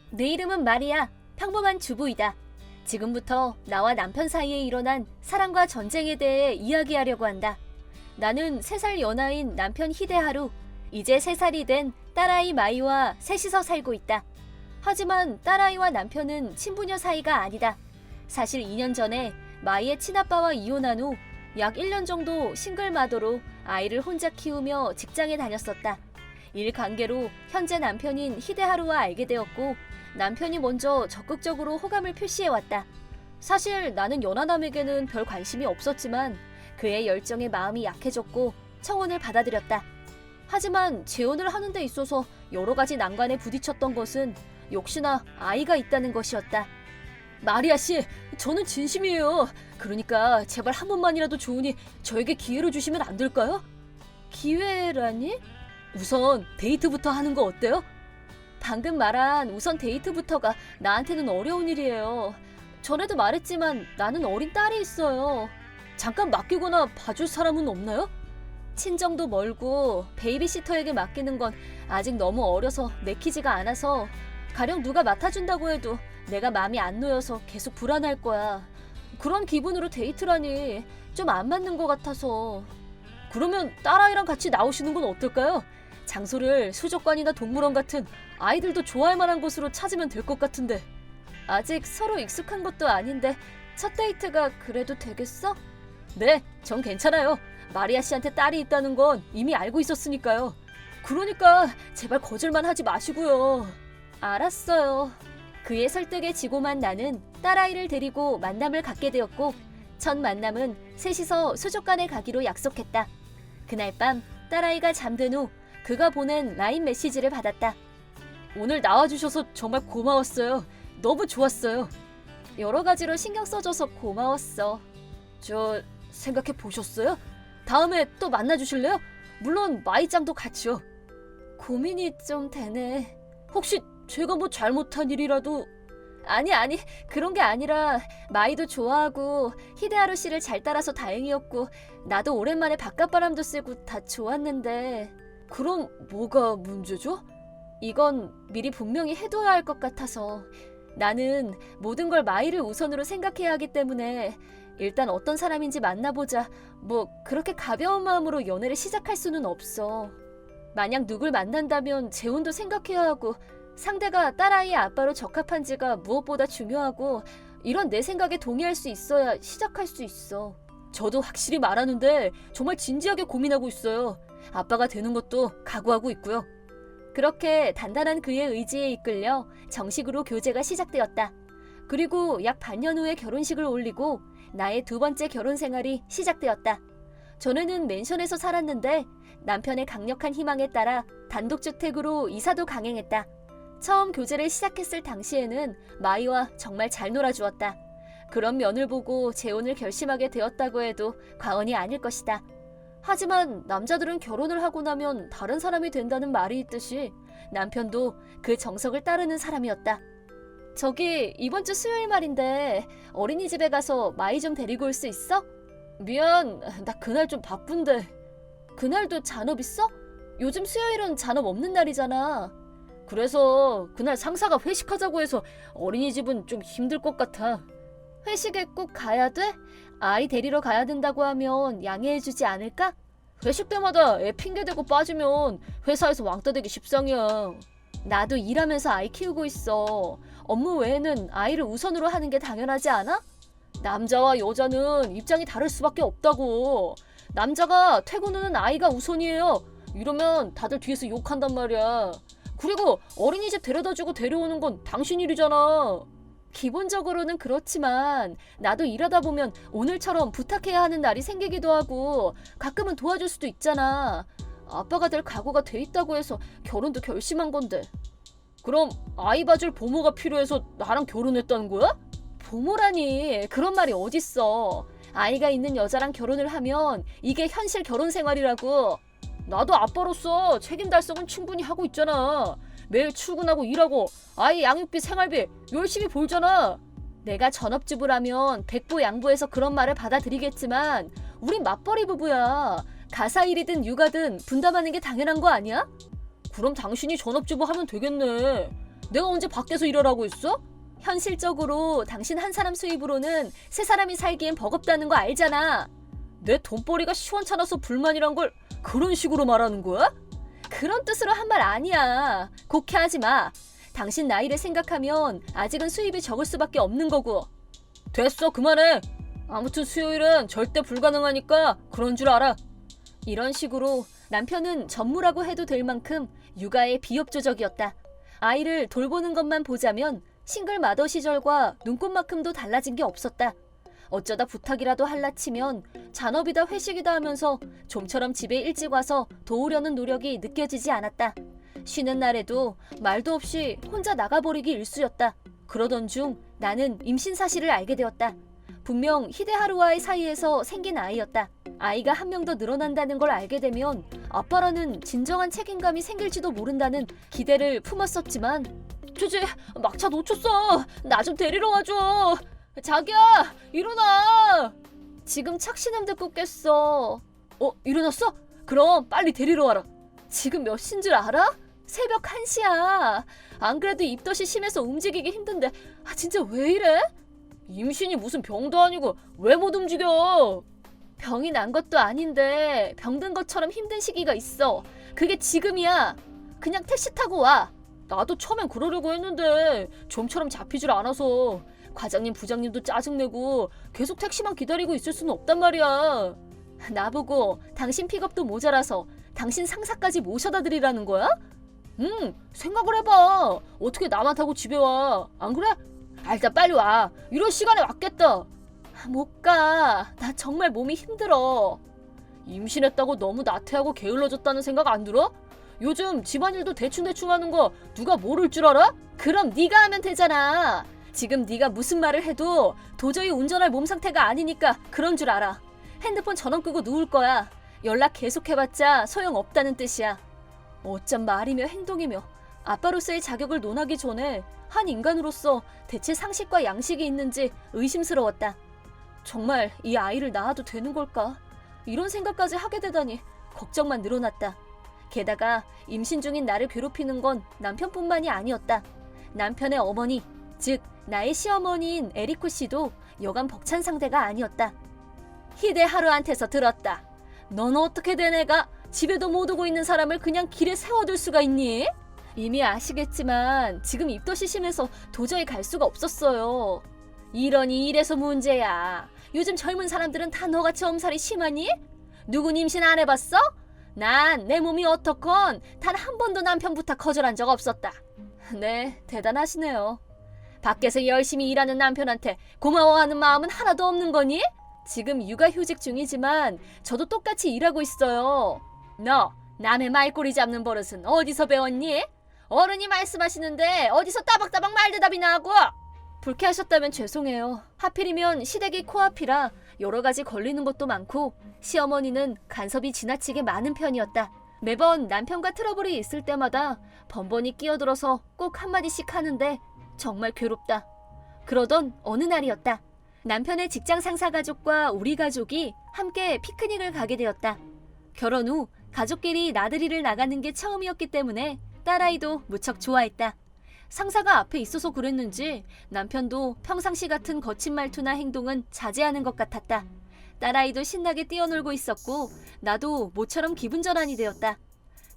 내 이름은 마리아. 평범한 주부이다. 지금부터 나와 남편 사이에 일어난 사랑과 전쟁에 대해 이야기하려고 한다. 나는 3살 연하인 남편 히데하루, 이제 3살이 된 딸아이 마이와 셋이서 살고 있다. 하지만 딸아이와 남편은 친부녀 사이가 아니다. 사실 2년 전에 마이의 친아빠와 이혼한 후 약 1년 정도 싱글마더로 아이를 혼자 키우며 직장에 다녔었다. 일 관계로 현재 남편인 히데하루와 알게 되었고, 남편이 먼저 적극적으로 호감을 표시해왔다. 사실 나는 연하남에게는 별 관심이 없었지만 그의 열정에 마음이 약해졌고 청혼을 받아들였다. 하지만 재혼을 하는 데 있어서 여러 가지 난관에 부딪혔던 것은 역시나 아이가 있다는 것이었다. 마리아 씨, 저는 진심이에요. 그러니까 제발 한 번만이라도 좋으니 저에게 기회를 주시면 안 될까요? 기회라니? 우선 데이트부터 하는 거 어때요? 방금 말한 우선 데이트부터가 나한테는 어려운 일이에요. 전에도 말했지만 나는 어린 딸이 있어요. 잠깐 맡기거나 봐줄 사람은 없나요? 친정도 멀고 베이비시터에게 맡기는 건 아직 너무 어려서 내키지가 않아서, 가령 누가 맡아준다고 해도 내가 마음이 안 놓여서 계속 불안할 거야. 그런 기분으로 데이트라니 좀 안 맞는 것 같아서. 그러면 딸아이랑 같이 나오시는 건 어떨까요? 장소를 수족관이나 동물원 같은 아이들도 좋아할 만한 곳으로 찾으면 될 것 같은데. 아직 서로 익숙한 것도 아닌데 첫 데이트가 그래도 되겠어? 네, 전 괜찮아요. 마리아 씨한테 딸이 있다는 건 이미 알고 있었으니까요. 그러니까 제발 거절만 하지 마시고요. 알았어요. 그의 설득에 지고만 나는 딸아이를 데리고 만남을 갖게 되었고, 첫 만남은 셋이서 수족관에 가기로 약속했다. 그날 밤 딸아이가 잠든 후 그가 보낸 라인 메시지를 받았다. 오늘 나와주셔서 정말 고마웠어요. 너무 좋았어요. 여러 가지로 신경 써줘서 고마웠어. 저 생각해 보셨어요? 다음에 또 만나주실래요? 물론 마이짱도 같이요. 고민이 좀 되네. 혹시 제가 뭐 잘못한 일이라도... 아니 그런 게 아니라 마이도 좋아하고 히데하루 씨를 잘 따라서 다행이었고, 나도 오랜만에 바깥바람도 쐬고 다 좋았는데. 그럼 뭐가 문제죠? 이건 미리 분명히 해둬야 할 것 같아서. 나는 모든 걸 마이를 우선으로 생각해야 하기 때문에 일단 어떤 사람인지 만나보자, 뭐 그렇게 가벼운 마음으로 연애를 시작할 수는 없어. 만약 누굴 만난다면 재혼도 생각해야 하고, 상대가 딸아이의 아빠로 적합한지가 무엇보다 중요하고, 이런 내 생각에 동의할 수 있어야 시작할 수 있어. 저도 확실히 말하는데 정말 진지하게 고민하고 있어요. 아빠가 되는 것도 각오하고 있고요. 그렇게 단단한 그의 의지에 이끌려 정식으로 교제가 시작되었다. 그리고 약 반년 후에 결혼식을 올리고 나의 2번째 결혼 생활이 시작되었다. 전에는 맨션에서 살았는데 남편의 강력한 희망에 따라 단독주택으로 이사도 강행했다. 처음 교제를 시작했을 당시에는 마이와 정말 잘 놀아주었다. 그런 면을 보고 재혼을 결심하게 되었다고 해도 과언이 아닐 것이다. 하지만 남자들은 결혼을 하고 나면 다른 사람이 된다는 말이 있듯이 남편도 그 정석을 따르는 사람이었다. 저기 이번 주 수요일 말인데 어린이집에 가서 마이 좀 데리고 올 수 있어? 미안, 나 그날 좀 바쁜데. 그날도 잔업 있어? 요즘 수요일은 잔업 없는 날이잖아. 그래서 그날 상사가 회식하자고 해서 어린이집은 좀 힘들 것 같아. 회식에 꼭 가야 돼? 아이 데리러 가야 된다고 하면 양해해주지 않을까? 회식 때마다 애 핑계대고 빠지면 회사에서 왕따 되기 십상이야. 나도 일하면서 아이 키우고 있어. 업무 외에는 아이를 우선으로 하는 게 당연하지 않아? 남자와 여자는 입장이 다를 수밖에 없다고. 남자가 퇴근 후는 아이가 우선이에요. 이러면 다들 뒤에서 욕한단 말이야. 그리고 어린이집 데려다주고 데려오는 건 당신 일이잖아. 기본적으로는 그렇지만 나도 일하다 보면 오늘처럼 부탁해야 하는 날이 생기기도 하고 가끔은 도와줄 수도 있잖아. 아빠가 될 각오가 돼 있다고 해서 결혼도 결심한 건데. 그럼 아이 봐줄 보모가 필요해서 나랑 결혼했다는 거야? 보모라니, 그런 말이 어딨어. 아이가 있는 여자랑 결혼을 하면 이게 현실 결혼 생활이라고. 나도 아빠로서 책임 달성은 충분히 하고 있잖아. 매일 출근하고 일하고 아이 양육비 생활비 열심히 벌잖아. 내가 전업주부라면 백보양보해서 그런 말을 받아들이겠지만 우린 맞벌이 부부야. 가사일이든 육아든 분담하는 게 당연한 거 아니야? 그럼 당신이 전업주부 하면 되겠네. 내가 언제 밖에서 일하라고 했어? 현실적으로 당신 한 사람 수입으로는 세 사람이 살기엔 버겁다는 거 알잖아. 내 돈벌이가 시원찮아서 불만이란 걸 그런 식으로 말하는 거야? 그런 뜻으로 한 말 아니야. 곡해하지 마. 당신 나이를 생각하면 아직은 수입이 적을 수밖에 없는 거고. 됐어, 그만해. 아무튼 수요일은 절대 불가능하니까 그런 줄 알아. 이런 식으로 남편은 전무라고 해도 될 만큼 육아에 비협조적이었다. 아이를 돌보는 것만 보자면 싱글 마더 시절과 눈꽃만큼도 달라진 게 없었다. 어쩌다 부탁이라도 할라 치면 잔업이다 회식이다 하면서 좀처럼 집에 일찍 와서 도우려는 노력이 느껴지지 않았다. 쉬는 날에도 말도 없이 혼자 나가버리기 일쑤였다. 그러던 중 나는 임신 사실을 알게 되었다. 분명 히데하루와의 사이에서 생긴 아이였다. 아이가 한 명 더 늘어난다는 걸 알게 되면 아빠라는 진정한 책임감이 생길지도 모른다는 기대를 품었었지만 주지, 막차 놓쳤어. 나 좀 데리러 와줘. 자기야, 일어나. 지금 착신음 듣고 깼어. 일어났어? 그럼 빨리 데리러 와라. 지금 몇 시인 줄 알아? 새벽 1시야. 안 그래도 입덧이 심해서 움직이기 힘든데 진짜 왜 이래? 임신이 무슨 병도 아니고 왜 못 움직여? 병이 난 것도 아닌데 병든 것처럼 힘든 시기가 있어. 그게 지금이야. 그냥 택시 타고 와. 나도 처음엔 그러려고 했는데 좀처럼 잡히질 않아서 과장님 부장님도 짜증내고 계속 택시만 기다리고 있을 수는 없단 말이야. 나보고 당신 픽업도 모자라서 당신 상사까지 모셔다 드리라는 거야? 생각을 해봐. 어떻게 나만 타고 집에 와? 안 그래? 일단 빨리 와. 이런 시간에 왔겠다. 못 가. 나 정말 몸이 힘들어. 임신했다고 너무 나태하고 게을러졌다는 생각 안 들어? 요즘 집안일도 대충대충 하는 거 누가 모를 줄 알아? 그럼 네가 하면 되잖아. 지금 네가 무슨 말을 해도 도저히 운전할 몸 상태가 아니니까 그런 줄 알아. 핸드폰 전원 끄고 누울 거야. 연락 계속해봤자 소용없다는 뜻이야. 어쩜 말이며 행동이며 아빠로서의 자격을 논하기 전에 한 인간으로서 대체 상식과 양식이 있는지 의심스러웠다. 정말 이 아이를 낳아도 되는 걸까? 이런 생각까지 하게 되다니 걱정만 늘어났다. 게다가 임신 중인 나를 괴롭히는 건 남편뿐만이 아니었다. 남편의 어머니, 즉 나의 시어머니인 에리코 씨도 여간 벅찬 상대가 아니었다. 히데하루한테서 들었다. 넌 어떻게 된 애가 집에도 못 오고 있는 사람을 그냥 길에 세워둘 수가 있니? 이미 아시겠지만 지금 입덧이 심해서 도저히 갈 수가 없었어요. 이러니 이래서 문제야. 요즘 젊은 사람들은 다 너같이 엄살이 심하니? 누군 임신 안 해봤어? 난 내 몸이 어떻건 단 한 번도 남편 부탁 거절한 적 없었다. 네, 대단하시네요. 밖에서 열심히 일하는 남편한테 고마워하는 마음은 하나도 없는 거니? 지금 육아휴직 중이지만 저도 똑같이 일하고 있어요. 너 남의 말꼬리 잡는 버릇은 어디서 배웠니? 어른이 말씀하시는데 어디서 따박따박 말대답이나 하고? 불쾌하셨다면 죄송해요. 하필이면 시댁이 코앞이라 여러 가지 걸리는 것도 많고 시어머니는 간섭이 지나치게 많은 편이었다. 매번 남편과 트러블이 있을 때마다 번번이 끼어들어서 꼭 한마디씩 하는데 정말 괴롭다. 그러던 어느 날이었다. 남편의 직장 상사 가족과 우리 가족이 함께 피크닉을 가게 되었다. 결혼 후 가족끼리 나들이를 나가는 게 처음이었기 때문에 딸아이도 무척 좋아했다. 상사가 앞에 있어서 그랬는지 남편도 평상시 같은 거친 말투나 행동은 자제하는 것 같았다. 딸아이도 신나게 뛰어놀고 있었고 나도 모처럼 기분 전환이 되었다.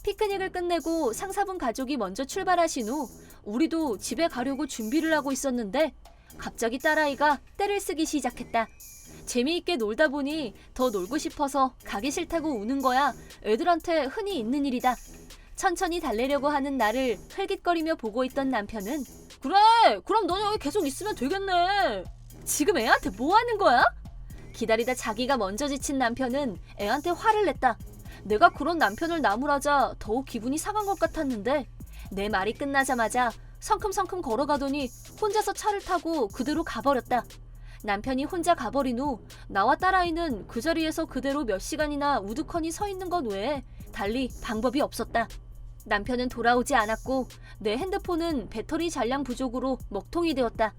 피크닉을 끝내고 상사분 가족이 먼저 출발하신 후 우리도 집에 가려고 준비를 하고 있었는데 갑자기 딸아이가 떼를 쓰기 시작했다. 재미있게 놀다 보니 더 놀고 싶어서 가기 싫다고 우는 거야. 애들한테 흔히 있는 일이다. 천천히 달래려고 하는 나를 흘깃거리며 보고 있던 남편은 그래, 그럼 너 여기 계속 있으면 되겠네. 지금 애한테 뭐 하는 거야? 기다리다 자기가 먼저 지친 남편은 애한테 화를 냈다. 내가 그런 남편을 나무라자 더욱 기분이 상한 것 같았는데 내 말이 끝나자마자 성큼성큼 걸어가더니 혼자서 차를 타고 그대로 가버렸다. 남편이 혼자 가버린 후 나와 딸아이는 그 자리에서 그대로 몇 시간이나 우두커니 서 있는 것 외에 달리 방법이 없었다. 남편은 돌아오지 않았고 내 핸드폰은 배터리 잔량 부족으로 먹통이 되었다.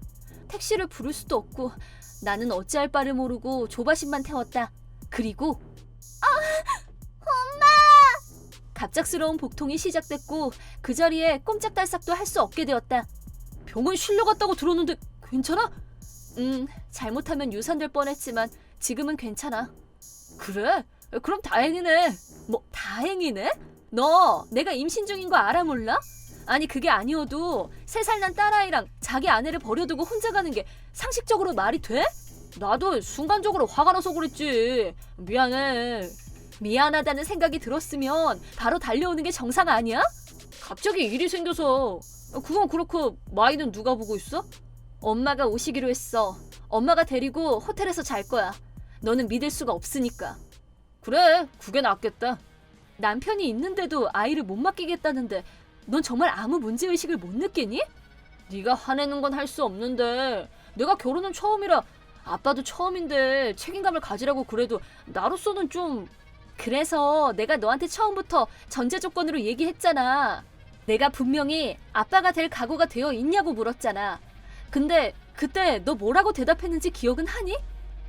택시를 부를 수도 없고 나는 어찌할 바를 모르고 조바심만 태웠다. 그리고 갑작스러운 복통이 시작됐고 그 자리에 꼼짝달싹도 할 수 없게 되었다. 병원 실려갔다고 들었는데 괜찮아? 잘못하면 유산될 뻔했지만 지금은 괜찮아. 그래? 그럼 다행이네. 뭐 다행이네? 너 내가 임신 중인 거 알아 몰라? 아니 그게 아니어도 3살 난 딸아이랑 자기 아내를 버려두고 혼자 가는 게 상식적으로 말이 돼? 나도 순간적으로 화가 나서 그랬지. 미안해. 미안하다는 생각이 들었으면 바로 달려오는 게 정상 아니야? 갑자기 일이 생겨서. 그건 그렇고 마이는 누가 보고 있어? 엄마가 오시기로 했어. 엄마가 데리고 호텔에서 잘 거야. 너는 믿을 수가 없으니까. 그래, 그게 낫겠다. 남편이 있는데도 아이를 못 맡기겠다는데 넌 정말 아무 문제의식을 못 느끼니? 네가 화내는 건 할 수 없는데 내가 결혼은 처음이라 아빠도 처음인데 책임감을 가지라고 그래도 나로서는 좀... 그래서 내가 너한테 처음부터 전제 조건으로 얘기했잖아. 내가 분명히 아빠가 될 각오가 되어 있냐고 물었잖아. 근데 그때 너 뭐라고 대답했는지 기억은 하니?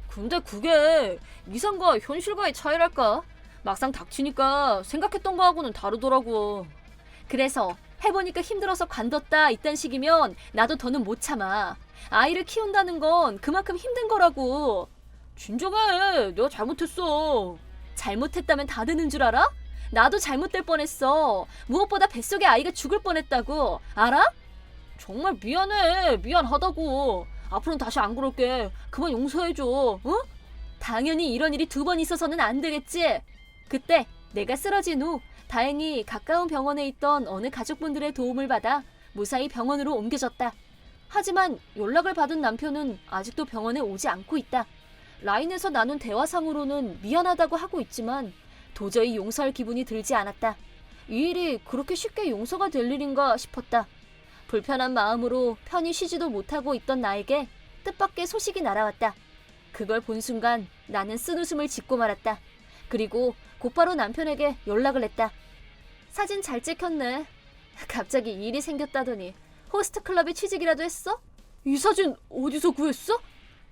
근데 그게 이상과 현실과의 차이랄까? 막상 닥치니까 생각했던 거하고는 다르더라고. 그래서 해보니까 힘들어서 관뒀다 이딴 식이면 나도 더는 못 참아. 아이를 키운다는 건 그만큼 힘든 거라고. 진정해. 내가 잘못했어. 잘못했다면 다 되는 줄 알아? 나도 잘못될 뻔했어. 무엇보다 뱃속에 아이가 죽을 뻔했다고. 알아? 정말 미안해. 미안하다고. 앞으로는 다시 안 그럴게. 그만 용서해줘. 응? 당연히 이런 일이 2번 있어서는 안 되겠지. 그때 내가 쓰러진 후 다행히 가까운 병원에 있던 어느 가족분들의 도움을 받아 무사히 병원으로 옮겨졌다. 하지만 연락을 받은 남편은 아직도 병원에 오지 않고 있다. 라인에서 나눈 대화상으로는 미안하다고 하고 있지만 도저히 용서할 기분이 들지 않았다. 이 일이 그렇게 쉽게 용서가 될 일인가 싶었다. 불편한 마음으로 편히 쉬지도 못하고 있던 나에게 뜻밖의 소식이 날아왔다. 그걸 본 순간 나는 쓴웃음을 짓고 말았다. 그리고 곧바로 남편에게 연락을 했다. 사진 잘 찍혔네. 갑자기 일이 생겼다더니 호스트 클럽에 취직이라도 했어? 이 사진 어디서 구했어?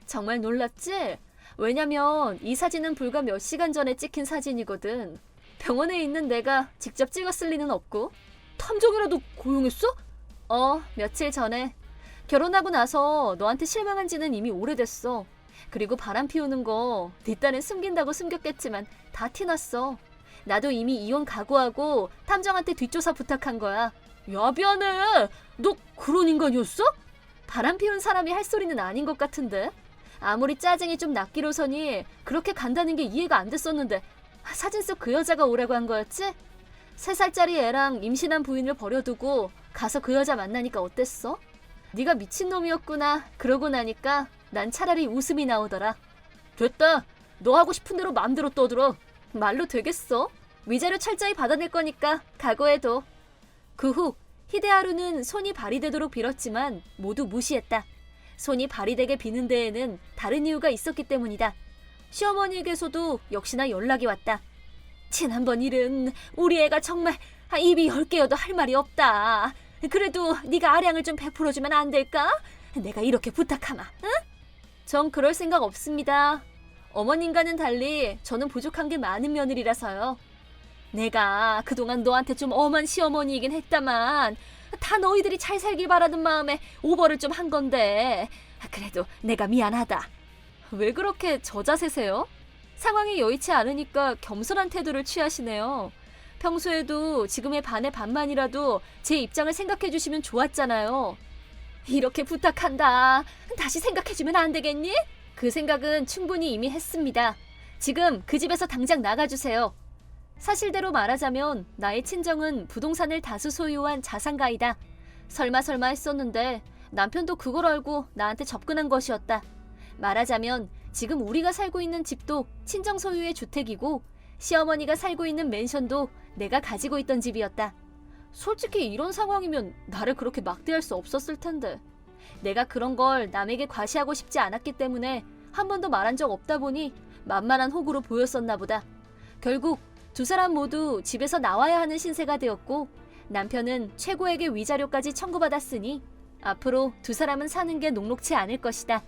정말 놀랐지? 왜냐면 이 사진은 불과 몇 시간 전에 찍힌 사진이거든. 병원에 있는 내가 직접 찍었을 리는 없고. 탐정이라도 고용했어? 며칠 전에. 결혼하고 나서 너한테 실망한 지는 이미 오래됐어. 그리고 바람 피우는 거 네 딴엔 숨긴다고 숨겼겠지만 다 티났어. 나도 이미 이혼 각오하고 탐정한테 뒷조사 부탁한 거야. 야 미안해. 너 그런 인간이었어? 바람 피운 사람이 할 소리는 아닌 것 같은데. 아무리 짜증이 좀 났기로서니 그렇게 간다는 게 이해가 안 됐었는데 사진 속 그 여자가 오라고 한 거였지? 3살짜리 애랑 임신한 부인을 버려두고 가서 그 여자 만나니까 어땠어? 네가 미친놈이었구나. 그러고 나니까 난 차라리 웃음이 나오더라. 됐다. 너 하고 싶은 대로 마음대로 떠들어. 말로 되겠어? 위자료 철저히 받아낼 거니까 각오해둬. 그 후 히데하루는 손이 발휘되도록 빌었지만 모두 무시했다. 손이 발휘되게 비는 데에는 다른 이유가 있었기 때문이다. 시어머니에게서도 역시나 연락이 왔다. 지난번 일은 우리 애가 정말 입이 10개여도 할 말이 없다. 그래도 네가 아량을 좀 베풀어주면 안 될까? 내가 이렇게 부탁하마. 응? 전 그럴 생각 없습니다. 어머님과는 달리 저는 부족한 게 많은 며느리라서요. 내가 그동안 너한테 좀 엄한 시어머니이긴 했다만 다 너희들이 잘 살길 바라는 마음에 오버를 좀 한 건데 그래도 내가 미안하다. 왜 그렇게 저자세세요? 상황이 여의치 않으니까 겸손한 태도를 취하시네요. 평소에도 지금의 반의 반만이라도 제 입장을 생각해 주시면 좋았잖아요. 이렇게 부탁한다. 다시 생각해 주면 안 되겠니? 그 생각은 충분히 이미 했습니다. 지금 그 집에서 당장 나가주세요. 사실대로 말하자면 나의 친정은 부동산을 다수 소유한 자산가이다. 설마 했었는데 남편도 그걸 알고 나한테 접근한 것이었다. 말하자면 지금 우리가 살고 있는 집도 친정 소유의 주택이고 시어머니가 살고 있는 맨션도 내가 가지고 있던 집이었다. 솔직히 이런 상황이면 나를 그렇게 막대할 수 없었을 텐데. 내가 그런 걸 남에게 과시하고 싶지 않았기 때문에 한 번도 말한 적 없다 보니 만만한 호구로 보였었나 보다. 결국 2사람 모두 집에서 나와야 하는 신세가 되었고 남편은 최고액의 위자료까지 청구받았으니 앞으로 2사람은 사는 게 녹록치 않을 것이다.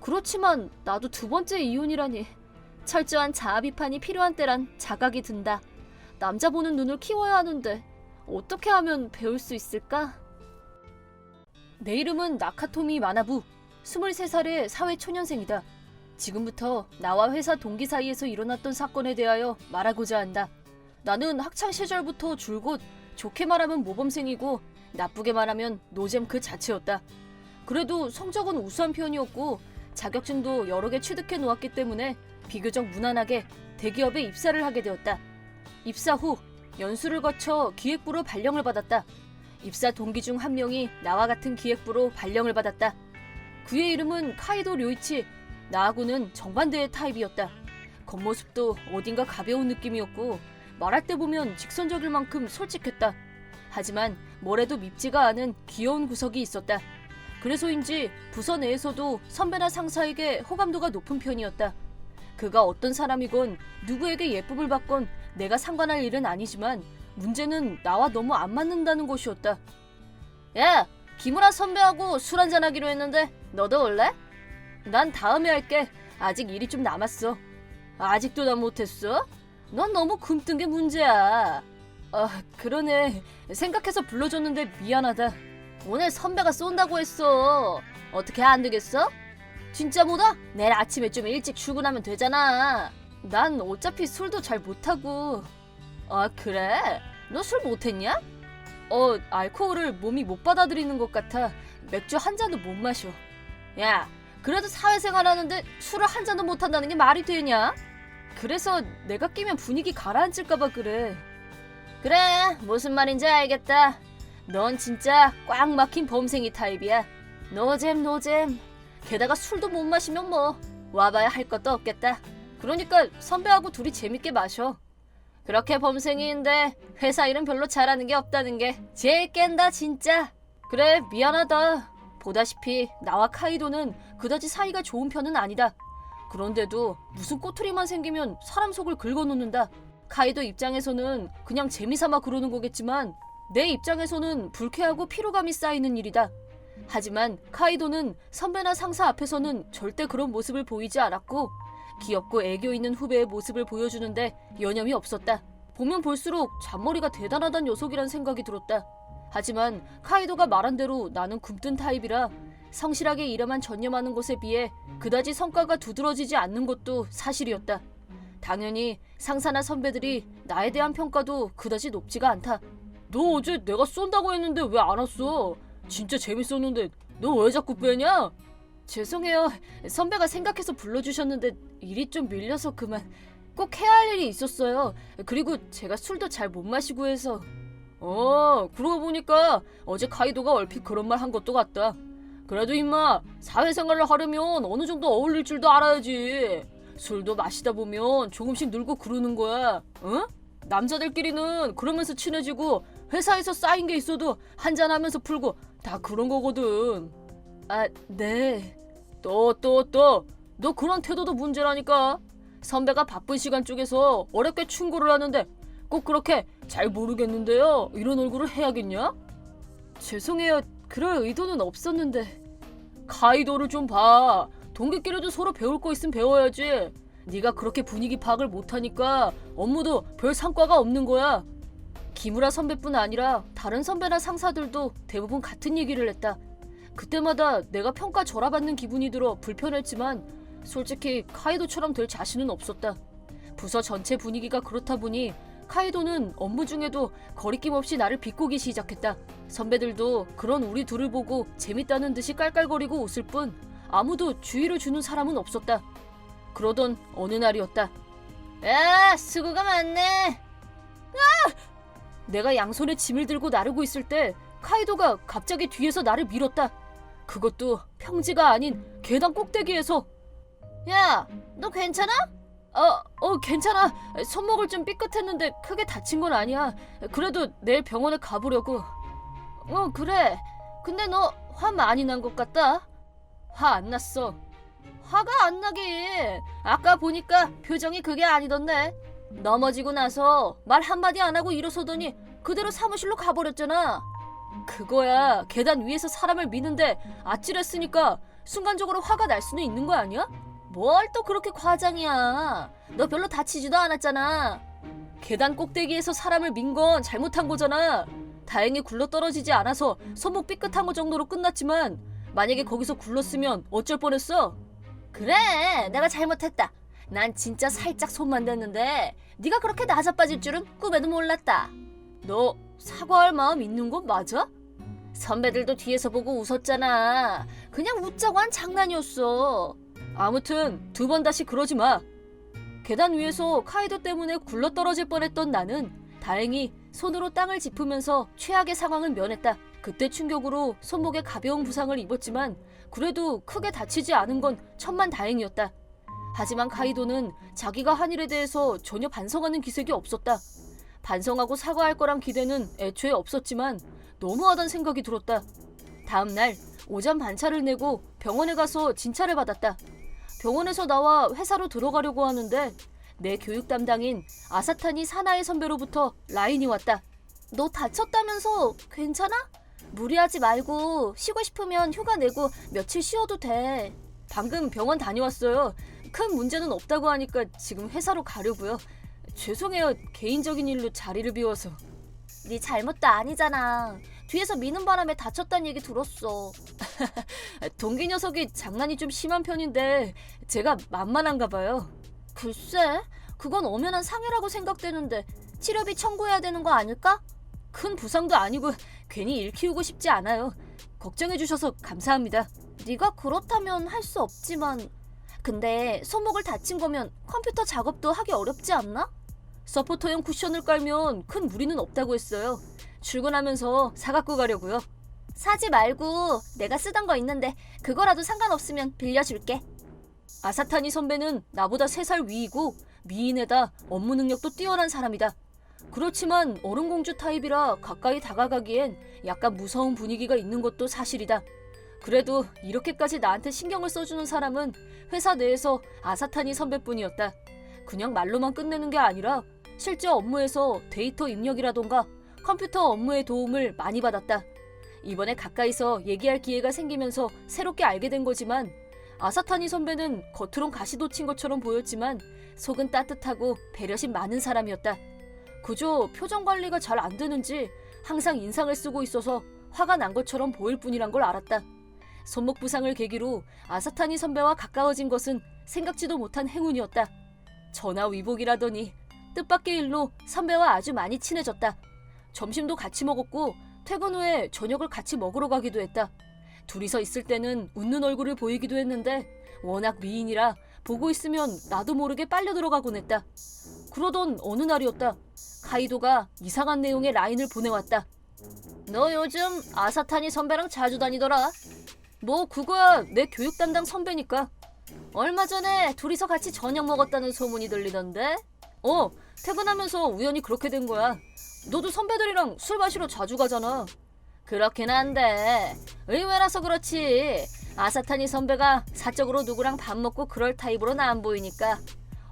그렇지만 나도 2번째 이혼이라니. 철저한 자아 비판이 필요한 때란 자각이 든다. 남자 보는 눈을 키워야 하는데 어떻게 하면 배울 수 있을까? 내 이름은 나카토미 마나부. 23살의 사회초년생이다. 지금부터 나와 회사 동기 사이에서 일어났던 사건에 대하여 말하고자 한다. 나는 학창시절부터 줄곧 좋게 말하면 모범생이고 나쁘게 말하면 노잼 그 자체였다. 그래도 성적은 우수한 편이었고 자격증도 여러 개 취득해 놓았기 때문에 비교적 무난하게 대기업에 입사를 하게 되었다. 입사 후 연수를 거쳐 기획부로 발령을 받았다. 입사 동기 중 한 명이 나와 같은 기획부로 발령을 받았다. 그의 이름은 카이도 료이치. 나하고는 정반대의 타입이었다. 겉모습도 어딘가 가벼운 느낌이었고 말할 때 보면 직선적일 만큼 솔직했다. 하지만 뭐래도 밉지가 않은 귀여운 구석이 있었다. 그래서인지 부서 내에서도 선배나 상사에게 호감도가 높은 편이었다. 그가 어떤 사람이건 누구에게 예쁨을 받건 내가 상관할 일은 아니지만 문제는 나와 너무 안 맞는다는 것이었다. 야! 김우라 선배하고 술 한잔 하기로 했는데 너도 올래? 난 다음에 할게. 아직 일이 좀 남았어. 아직도 난 못했어? 넌 너무 굼뜬 게 문제야. 그러네. 생각해서 불러줬는데 미안하다. 오늘 선배가 쏜다고 했어. 어떻게 안 되겠어? 진짜 뭐다? 내일 아침에 좀 일찍 출근하면 되잖아. 난 어차피 술도 잘 못하고. 그래? 너 술 못했냐? 알코올을 몸이 못 받아들이는 것 같아. 맥주 한 잔도 못 마셔. 야, 그래도 사회생활 하는데 술을 한 잔도 못 한다는 게 말이 되냐? 그래서 내가 끼면 분위기 가라앉을까봐 그래. 그래, 무슨 말인지 알겠다. 넌 진짜 꽉 막힌 범생이 타입이야. 노잼. 게다가 술도 못 마시면 뭐 와봐야 할 것도 없겠다. 그러니까 선배하고 둘이 재밌게 마셔. 그렇게 범생이인데 회사 일은 별로 잘하는 게 없다는 게 제일 깬다 진짜. 그래, 미안하다. 보다시피 나와 카이도는 그다지 사이가 좋은 편은 아니다. 그런데도 무슨 꼬투리만 생기면 사람 속을 긁어놓는다. 카이도 입장에서는 그냥 재미삼아 그러는 거겠지만 내 입장에서는 불쾌하고 피로감이 쌓이는 일이다. 하지만 카이도는 선배나 상사 앞에서는 절대 그런 모습을 보이지 않았고 귀엽고 애교 있는 후배의 모습을 보여주는데 여념이 없었다. 보면 볼수록 잔머리가 대단하단 녀석이란 생각이 들었다. 하지만 카이도가 말한 대로 나는 굼뜬 타입이라 성실하게 일에만 전념하는 것에 비해 그다지 성과가 두드러지지 않는 것도 사실이었다. 당연히 상사나 선배들이 나에 대한 평가도 그다지 높지가 않다. 너 어제 내가 쏜다고 했는데 왜 안 왔어? 진짜 재밌었는데 너 왜 자꾸 빼냐? 죄송해요. 선배가 생각해서 불러주셨는데 일이 좀 밀려서 그만. 꼭 해야 할 일이 있었어요. 그리고 제가 술도 잘 못 마시고 해서. 그러고 보니까 어제 카이도가 얼핏 그런 말 한 것도 같다. 그래도 임마 사회생활을 하려면 어느 정도 어울릴 줄도 알아야지. 술도 마시다 보면 조금씩 늘고 그러는 거야. 응? 남자들끼리는 그러면서 친해지고 회사에서 쌓인 게 있어도 한잔하면서 풀고 다 그런 거거든. 네. 너 그런 태도도 문제라니까. 선배가 바쁜 시간 쪽에서 어렵게 충고를 하는데 꼭 그렇게 잘 모르겠는데요 이런 얼굴을 해야겠냐? 죄송해요. 그럴 의도는 없었는데. 카이도를 좀 봐. 동기끼리도 서로 배울 거 있으면 배워야지. 네가 그렇게 분위기 파악을 못하니까 업무도 별 성과가 없는 거야. 김우라 선배뿐 아니라 다른 선배나 상사들도 대부분 같은 얘기를 했다. 그때마다 내가 평가 절하받는 기분이 들어 불편했지만 솔직히 카이도처럼 될 자신은 없었다. 부서 전체 분위기가 그렇다 보니 카이도는 업무 중에도 거리낌 없이 나를 비꼬기 시작했다. 선배들도 그런 우리 둘을 보고 재밌다는 듯이 깔깔거리고 웃을 뿐 아무도 주의를 주는 사람은 없었다. 그러던 어느 날이었다. 야, 수고가 많네. 내가 양손에 짐을 들고 나르고 있을 때 카이도가 갑자기 뒤에서 나를 밀었다. 그것도 평지가 아닌 계단 꼭대기에서. 야, 너 괜찮아? 괜찮아. 손목을 좀 삐끗했는데 크게 다친 건 아니야. 그래도 내일 병원에 가보려고. 그래. 근데 너 화 많이 난 것 같다. 화 안 났어. 화가 안 나긴. 아까 보니까 표정이 그게 아니던데. 넘어지고 나서 말 한마디 안 하고 일어서더니 그대로 사무실로 가버렸잖아. 그거야. 계단 위에서 사람을 미는데 아찔했으니까 순간적으로 화가 날 수는 있는 거 아니야? 뭘 또 그렇게 과장이야. 너 별로 다치지도 않았잖아. 계단 꼭대기에서 사람을 민 건 잘못한 거잖아. 다행히 굴러떨어지지 않아서 손목 삐끗한 거 정도로 끝났지만 만약에 거기서 굴렀으면 어쩔 뻔했어? 그래, 내가 잘못했다. 난 진짜 살짝 손만 댔는데 네가 그렇게 나자빠질 줄은 꿈에도 몰랐다. 너 사과할 마음 있는 건 맞아? 선배들도 뒤에서 보고 웃었잖아. 그냥 웃자고 한 장난이었어. 아무튼 2번 다시 그러지 마. 계단 위에서 카이도 때문에 굴러떨어질 뻔했던 나는 다행히 손으로 땅을 짚으면서 최악의 상황은 면했다. 그때 충격으로 손목에 가벼운 부상을 입었지만 그래도 크게 다치지 않은 건 천만다행이었다. 하지만 카이도는 자기가 한 일에 대해서 전혀 반성하는 기색이 없었다. 반성하고 사과할 거란 기대는 애초에 없었지만 너무하단 생각이 들었다. 다음 날 오전 반차를 내고 병원에 가서 진찰을 받았다. 병원에서 나와 회사로 들어가려고 하는데 내 교육 담당인 아사타니 사나의 선배로부터 라인이 왔다. 너 다쳤다면서 괜찮아? 무리하지 말고 쉬고 싶으면 휴가 내고 며칠 쉬어도 돼. 방금 병원 다녀왔어요. 큰 문제는 없다고 하니까 지금 회사로 가려고요. 죄송해요. 개인적인 일로 자리를 비워서. 네 잘못도 아니잖아. 뒤에서 미는 바람에 다쳤다는 얘기 들었어. 동기 녀석이 장난이 좀 심한 편인데 제가 만만한가 봐요. 글쎄, 그건 엄연한 상해라고 생각되는데 치료비 청구해야 되는 거 아닐까? 큰 부상도 아니고 괜히 일 키우고 싶지 않아요. 걱정해 주셔서 감사합니다. 네가 그렇다면 할 수 없지만 근데 손목을 다친 거면 컴퓨터 작업도 하기 어렵지 않나? 서포터용 쿠션을 깔면 큰 무리는 없다고 했어요. 출근하면서 사갖고 가려고요. 사지 말고 내가 쓰던 거 있는데 그거라도 상관없으면 빌려줄게. 아사타니 선배는 나보다 3살 위이고 미인에다 업무 능력도 뛰어난 사람이다. 그렇지만 얼음공주 타입이라 가까이 다가가기엔 약간 무서운 분위기가 있는 것도 사실이다. 그래도 이렇게까지 나한테 신경을 써주는 사람은 회사 내에서 아사타니 선배뿐이었다. 그냥 말로만 끝내는 게 아니라 실제 업무에서 데이터 입력이라던가 컴퓨터 업무의 도움을 많이 받았다. 이번에 가까이서 얘기할 기회가 생기면서 새롭게 알게 된 거지만 아사타니 선배는 겉으론 가시돋친 것처럼 보였지만 속은 따뜻하고 배려심 많은 사람이었다. 그저 표정 관리가 잘 안 되는지 항상 인상을 쓰고 있어서 화가 난 것처럼 보일 뿐이란 걸 알았다. 손목 부상을 계기로 아사타니 선배와 가까워진 것은 생각지도 못한 행운이었다. 전화위복이라더니 뜻밖의 일로 선배와 아주 많이 친해졌다. 점심도 같이 먹었고 퇴근 후에 저녁을 같이 먹으러 가기도 했다. 둘이서 있을 때는 웃는 얼굴을 보이기도 했는데 워낙 미인이라 보고 있으면 나도 모르게 빨려 들어가곤 했다. 그러던 어느 날이었다. 카이도가 이상한 내용의 라인을 보내왔다. 너 요즘 아사타니 선배랑 자주 다니더라. 뭐 그거야 내 교육 담당 선배니까. 얼마 전에 둘이서 같이 저녁 먹었다는 소문이 들리던데. 퇴근하면서 우연히 그렇게 된 거야. 너도 선배들이랑 술 마시러 자주 가잖아. 그렇긴 한데 의외라서 그렇지. 아사타니 선배가 사적으로 누구랑 밥 먹고 그럴 타입으로는 안 보이니까.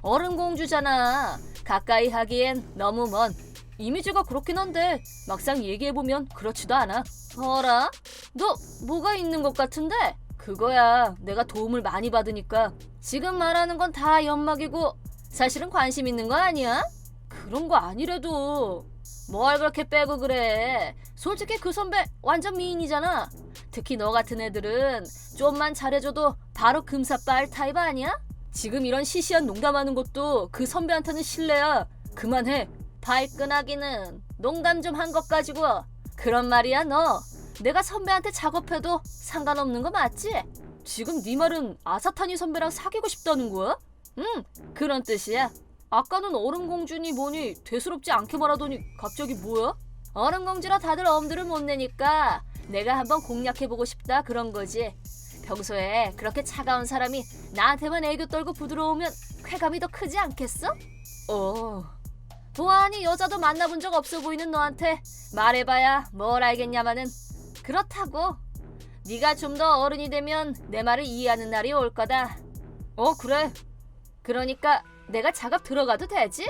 얼음공주잖아. 가까이 하기엔 너무 먼. 이미지가 그렇긴 한데 막상 얘기해보면 그렇지도 않아. 어라? 너 뭐가 있는 것 같은데? 그거야 내가 도움을 많이 받으니까. 지금 말하는 건 다 연막이고 사실은 관심 있는 거 아니야? 그런 거 아니래도. 뭘 그렇게 빼고 그래. 솔직히 그 선배 완전 미인이잖아. 특히 너 같은 애들은 좀만 잘해줘도 바로 금사빨 타입 아니야? 지금 이런 시시한 농담하는 것도 그 선배한테는 실례야. 그만해. 발끈하기는 농담 좀 한 것 가지고. 그런 말이야 너. 내가 선배한테 작업해도 상관없는 거 맞지? 지금 네 말은 아사타니 선배랑 사귀고 싶다는 거야? 응, 그런 뜻이야. 아까는 얼음공주니 뭐니 대수롭지 않게 말하더니 갑자기 뭐야? 얼음공주라 다들 엄두를 못 내니까 내가 한번 공략해보고 싶다 그런 거지. 평소에 그렇게 차가운 사람이 나한테만 애교 떨고 부드러우면 쾌감이 더 크지 않겠어? 보아하니 여자도 만나본 적 없어 보이는 너한테 말해봐야 뭘 알겠냐마는. 그렇다고. 네가 좀 더 어른이 되면 내 말을 이해하는 날이 올 거다. 그래. 그러니까 내가 작업 들어가도 되지?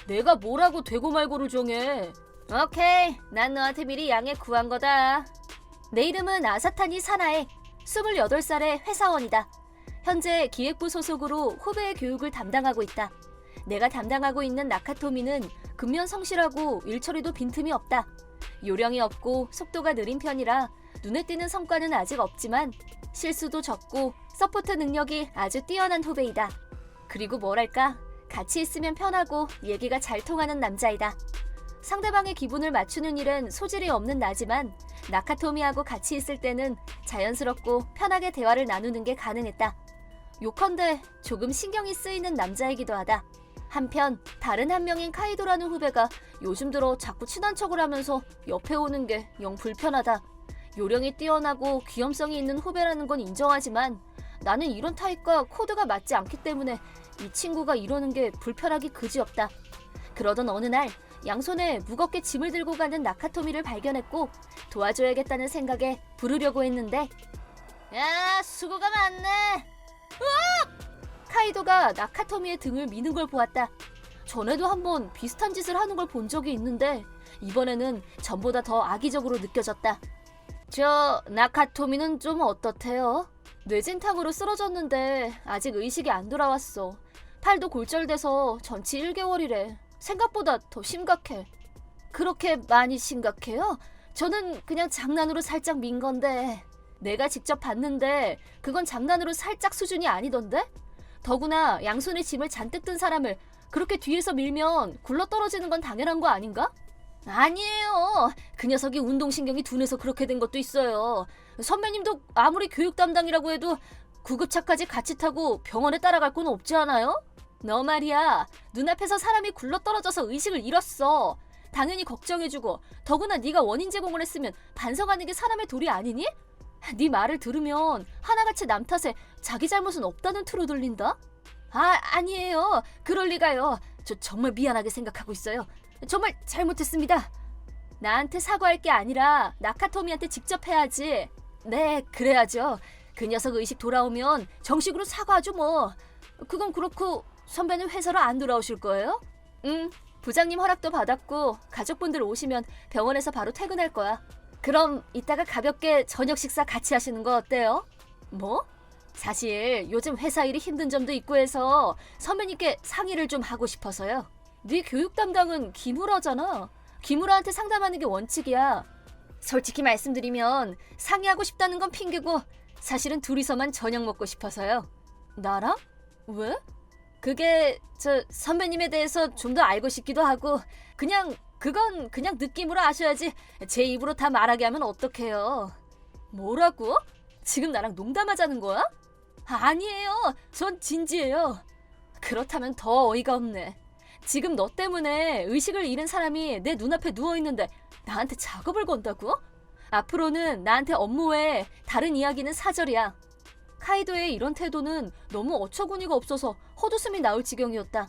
내가 뭐라고 되고 말고를 정해. 오케이, 난 너한테 미리 양해 구한 거다. 내 이름은 아사타니 사나에. 28살의 회사원이다. 현재 기획부 소속으로 후배의 교육을 담당하고 있다. 내가 담당하고 있는 나카토미는 근면 성실하고 일처리도 빈틈이 없다. 요령이 없고 속도가 느린 편이라 눈에 띄는 성과는 아직 없지만 실수도 적고 서포트 능력이 아주 뛰어난 후배이다. 그리고 뭐랄까, 같이 있으면 편하고 얘기가 잘 통하는 남자이다. 상대방의 기분을 맞추는 일엔 소질이 없는 나지만 나카토미하고 같이 있을 때는 자연스럽고 편하게 대화를 나누는 게 가능했다. 요컨대 조금 신경이 쓰이는 남자이기도 하다. 한편 다른 한 명인 카이도라는 후배가 요즘 들어 자꾸 친한 척을 하면서 옆에 오는 게 영 불편하다. 요령이 뛰어나고 귀염성이 있는 후배라는 건 인정하지만 나는 이런 타입과 코드가 맞지 않기 때문에 이 친구가 이러는 게 불편하기 그지없다. 그러던 어느 날 양손에 무겁게 짐을 들고 가는 나카토미를 발견했고 도와줘야겠다는 생각에 부르려고 했는데, 야, 수고가 많네. 카이도가 나카토미의 등을 미는 걸 보았다. 전에도 한번 비슷한 짓을 하는 걸 본 적이 있는데 이번에는 전보다 더 악의적으로 느껴졌다. 저 나카토미는 좀 어떻대요? 뇌진탕으로 쓰러졌는데 아직 의식이 안 돌아왔어. 팔도 골절돼서 전치 1개월이래. 생각보다 더 심각해. 그렇게 많이 심각해요? 저는 그냥 장난으로 살짝 민 건데. 내가 직접 봤는데 그건 장난으로 살짝 수준이 아니던데? 더구나 양손에 짐을 잔뜩 든 사람을 그렇게 뒤에서 밀면 굴러떨어지는 건 당연한 거 아닌가? 아니에요. 그 녀석이 운동신경이 둔해서 그렇게 된 것도 있어요. 선배님도 아무리 교육 담당이라고 해도 구급차까지 같이 타고 병원에 따라갈 건 없지 않아요? 너 말이야, 눈앞에서 사람이 굴러떨어져서 의식을 잃었어. 당연히 걱정해주고, 더구나 네가 원인 제공을 했으면 반성하는 게 사람의 도리 아니니? 네 말을 들으면 하나같이 남 탓에 자기 잘못은 없다는 투로 들린다? 아니에요. 그럴 리가요. 저 정말 미안하게 생각하고 있어요. 정말 잘못했습니다. 나한테 사과할 게 아니라 나카토미한테 직접 해야지. 네, 그래야죠. 그 녀석 의식 돌아오면 정식으로 사과하죠 뭐. 그건 그렇고 선배는 회사로 안 돌아오실 거예요? 응, 부장님 허락도 받았고 가족분들 오시면 병원에서 바로 퇴근할 거야. 그럼 이따가 가볍게 저녁 식사 같이 하시는 거 어때요? 뭐? 사실 요즘 회사 일이 힘든 점도 있고 해서 선배님께 상의를 좀 하고 싶어서요. 네 교육 담당은 기무라잖아. 기무라한테 상담하는 게 원칙이야. 솔직히 말씀드리면 상의하고 싶다는 건 핑계고 사실은 둘이서만 저녁 먹고 싶어서요. 나랑? 왜? 그게 저 선배님에 대해서 좀 더 알고 싶기도 하고 그건 그냥 느낌으로 아셔야지 제 입으로 다 말하게 하면 어떡해요. 뭐라고? 지금 나랑 농담하자는 거야? 아니에요. 전 진지해요. 그렇다면 더 어이가 없네. 지금 너 때문에 의식을 잃은 사람이 내 눈앞에 누워있는데 나한테 작업을 건다고? 앞으로는 나한테 업무 외에 다른 이야기는 사절이야. 카이도의 이런 태도는 너무 어처구니가 없어서 헛웃음이 나올 지경이었다.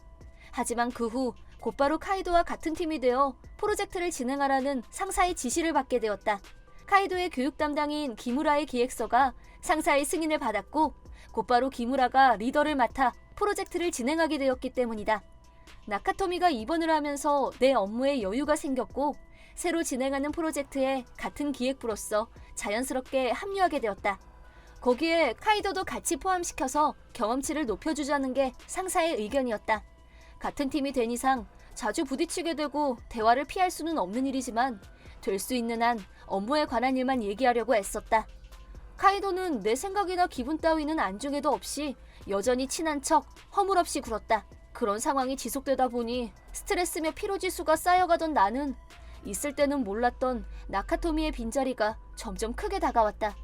하지만 그 후 곧바로 카이도와 같은 팀이 되어 프로젝트를 진행하라는 상사의 지시를 받게 되었다. 카이도의 교육 담당인 기무라의 기획서가 상사의 승인을 받았고 곧바로 기무라가 리더를 맡아 프로젝트를 진행하게 되었기 때문이다. 나카토미가 입원을 하면서 내 업무에 여유가 생겼고 새로 진행하는 프로젝트에 같은 기획부로서 자연스럽게 합류하게 되었다. 거기에 카이도도 같이 포함시켜서 경험치를 높여주자는 게 상사의 의견이었다. 같은 팀이 된 이상 자주 부딪히게 되고 대화를 피할 수는 없는 일이지만 될 수 있는 한 업무에 관한 일만 얘기하려고 애썼다. 카이도는 내 생각이나 기분 따위는 안중에도 없이 여전히 친한 척 허물없이 굴었다. 그런 상황이 지속되다 보니 스트레스며 피로지수가 쌓여가던 나는 있을 때는 몰랐던 나카토미의 빈자리가 점점 크게 다가왔다.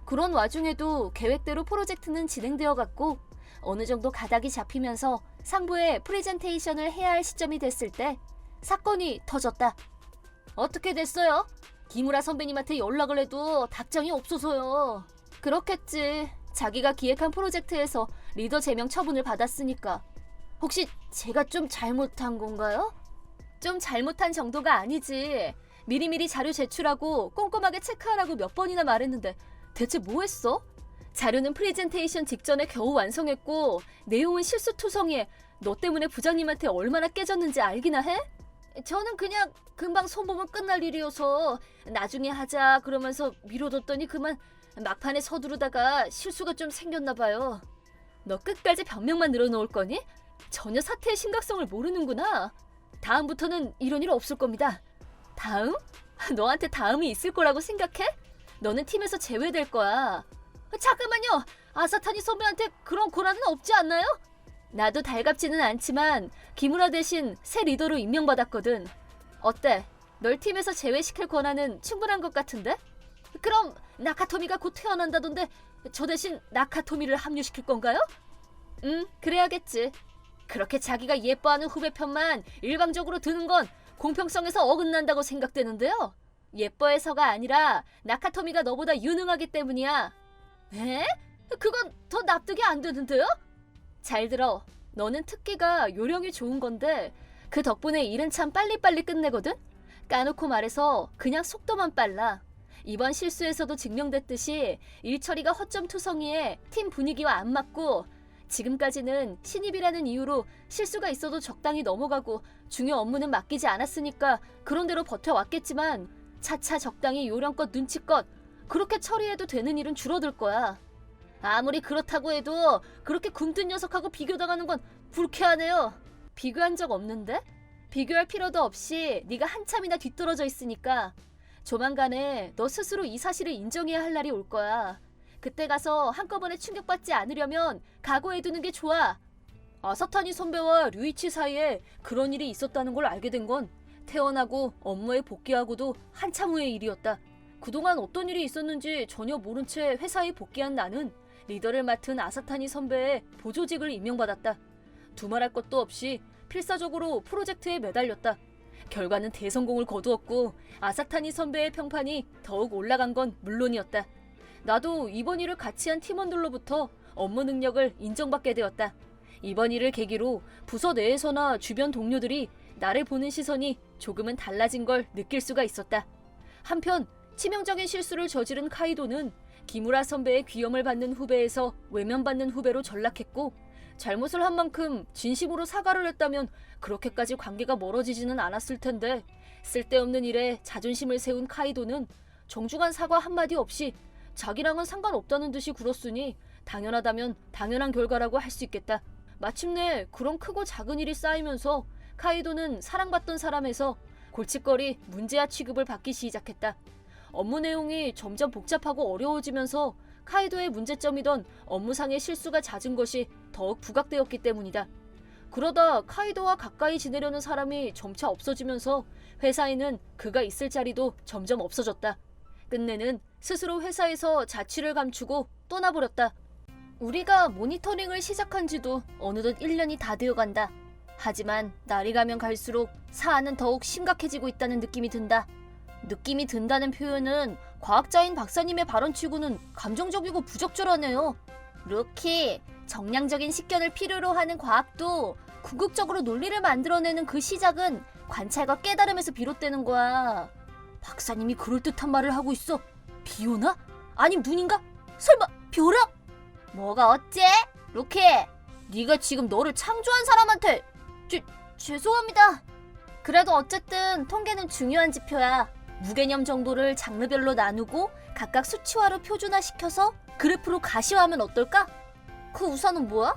그런 와중에도 계획대로 프로젝트는 진행되어 갔고 어느 정도 가닥이 잡히면서 상부에 프레젠테이션을 해야 할 시점이 됐을 때 사건이 터졌다. 어떻게 됐어요? 기무라 선배님한테 연락을 해도 답장이 없어서요. 그렇겠지. 자기가 기획한 프로젝트에서 리더 제명 처분을 받았으니까. 혹시 제가 좀 잘못한 건가요? 좀 잘못한 정도가 아니지. 미리미리 자료 제출하고 꼼꼼하게 체크하라고 몇 번이나 말했는데 대체 뭐 했어? 자료는 프레젠테이션 직전에 겨우 완성했고 내용은 실수투성이에 너 때문에 부장님한테 얼마나 깨졌는지 알기나 해? 저는 그냥 금방 손보면 끝날 일이어서 나중에 하자 그러면서 미뤄뒀더니 그만 막판에 서두르다가 실수가 좀 생겼나 봐요. 너 끝까지 변명만 늘어놓을 거니? 전혀 사태의 심각성을 모르는구나. 다음부터는 이런 일 없을 겁니다. 다음? 너한테 다음이 있을 거라고 생각해? 너는 팀에서 제외될 거야. 잠깐만요. 아사타니 선배한테 그런 권한은 없지 않나요? 나도 달갑지는 않지만 기무라 대신 새 리더로 임명받았거든. 어때? 널 팀에서 제외시킬 권한은 충분한 것 같은데? 그럼 나카토미가 곧 태어난다던데 저 대신 나카토미를 합류시킬 건가요? 그래야겠지. 그렇게 자기가 예뻐하는 후배 편만 일방적으로 드는 건 공평성에서 어긋난다고 생각되는데요. 예뻐해서가 아니라 나카토미가 너보다 유능하기 때문이야. 에? 그건 더 납득이 안 되는데요? 잘 들어. 너는 특기가 요령이 좋은 건데 그 덕분에 일은 참 빨리빨리 끝내거든? 까놓고 말해서 그냥 속도만 빨라. 이번 실수에서도 증명됐듯이 일 처리가 허점투성이에 팀 분위기와 안 맞고 지금까지는 신입이라는 이유로 실수가 있어도 적당히 넘어가고 중요 업무는 맡기지 않았으니까 그런 대로 버텨왔겠지만 차차 적당히 요령껏 눈치껏 그렇게 처리해도 되는 일은 줄어들 거야. 아무리 그렇다고 해도 그렇게 굼뜬 녀석하고 비교당하는 건 불쾌하네요. 비교한 적 없는데? 비교할 필요도 없이 네가 한참이나 뒤떨어져 있으니까 조만간에 너 스스로 이 사실을 인정해야 할 날이 올 거야. 그때 가서 한꺼번에 충격받지 않으려면 각오해두는 게 좋아. 아사타니 선배와 류이치 사이에 그런 일이 있었다는 걸 알게 된 건 태어나고 업무에 복귀하고도 한참 후의 일이었다. 그동안 어떤 일이 있었는지 전혀 모른 채 회사에 복귀한 나는 리더를 맡은 아사타니 선배의 보조직을 임명받았다. 두말할 것도 없이 필사적으로 프로젝트에 매달렸다. 결과는 대성공을 거두었고 아사타니 선배의 평판이 더욱 올라간 건 물론이었다. 나도 이번 일을 같이 한 팀원들로부터 업무 능력을 인정받게 되었다. 이번 일을 계기로 부서 내에서나 주변 동료들이 나를 보는 시선이 조금은 달라진 걸 느낄 수가 있었다. 한편 치명적인 실수를 저지른 카이도는 기무라 선배의 귀염을 받는 후배에서 외면받는 후배로 전락했고 잘못을 한 만큼 진심으로 사과를 했다면 그렇게까지 관계가 멀어지지는 않았을 텐데 쓸데없는 일에 자존심을 세운 카이도는 정중한 사과 한마디 없이 자기랑은 상관없다는 듯이 굴었으니 당연하다면 당연한 결과라고 할 수 있겠다. 마침내 그런 크고 작은 일이 쌓이면서 카이도는 사랑받던 사람에서 골칫거리 문제아 취급을 받기 시작했다. 업무 내용이 점점 복잡하고 어려워지면서 카이도의 문제점이던 업무상의 실수가 잦은 것이 더욱 부각되었기 때문이다. 그러다 카이도와 가까이 지내려는 사람이 점차 없어지면서 회사에는 그가 있을 자리도 점점 없어졌다. 끝내는 스스로 회사에서 자취를 감추고 떠나버렸다. 우리가 모니터링을 시작한 지도 어느덧 1년이 다 되어간다. 하지만 날이 가면 갈수록 사안은 더욱 심각해지고 있다는 느낌이 든다. 느낌이 든다는 표현은 과학자인 박사님의 발언치고는 감정적이고 부적절하네요. 루키, 정량적인 식견을 필요로 하는 과학도 궁극적으로 논리를 만들어내는 그 시작은 관찰과 깨달음에서 비롯되는 거야. 박사님이 그럴듯한 말을 하고 있어. 비 오나? 아님 눈인가? 설마 벼락? 뭐가 어째? 루키, 네가 지금 너를 창조한 사람한테 죄송합니다. 그래도 어쨌든 통계는 중요한 지표야. 무개념 정도를 장르별로 나누고 각각 수치화로 표준화시켜서 그래프로 가시화하면 어떨까? 그 우산은 뭐야?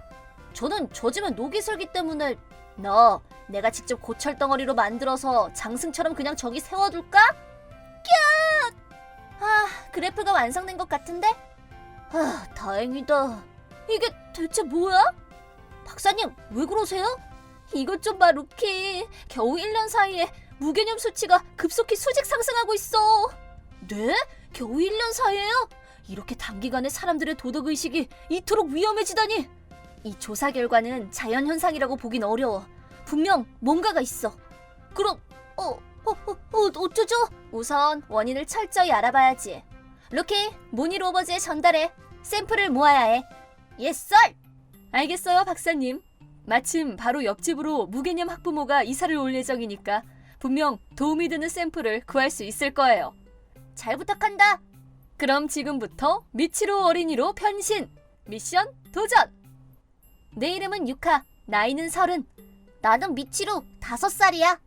저는 젖으면 녹이 슬기 때문에. 너 내가 직접 고철 덩어리로 만들어서 장승처럼 그냥 저기 세워둘까? 꺄! 그래프가 완성된 것 같은데? 다행이다. 이게 대체 뭐야? 박사님, 왜 그러세요? 이것 좀 봐, 루키. 겨우 1년 사이에 무개념 수치가 급속히 수직 상승하고 있어. 네? 겨우 1년 사이에요? 이렇게 단기간에 사람들의 도덕의식이 이토록 위험해지다니. 이 조사 결과는 자연현상이라고 보긴 어려워. 분명 뭔가가 있어. 그럼 어쩌죠? 우선 원인을 철저히 알아봐야지. 루키, 모니 로버즈에 전달해. 샘플을 모아야 해. Yes, sir! 알겠어요, 박사님. 마침 바로 옆집으로 무개념 학부모가 이사를 올 예정이니까 분명 도움이 되는 샘플을 구할 수 있을 거예요. 잘 부탁한다. 그럼 지금부터 미치로 어린이로 변신! 미션 도전! 내 이름은 유카, 나이는 30. 나는 미치로 5살이야.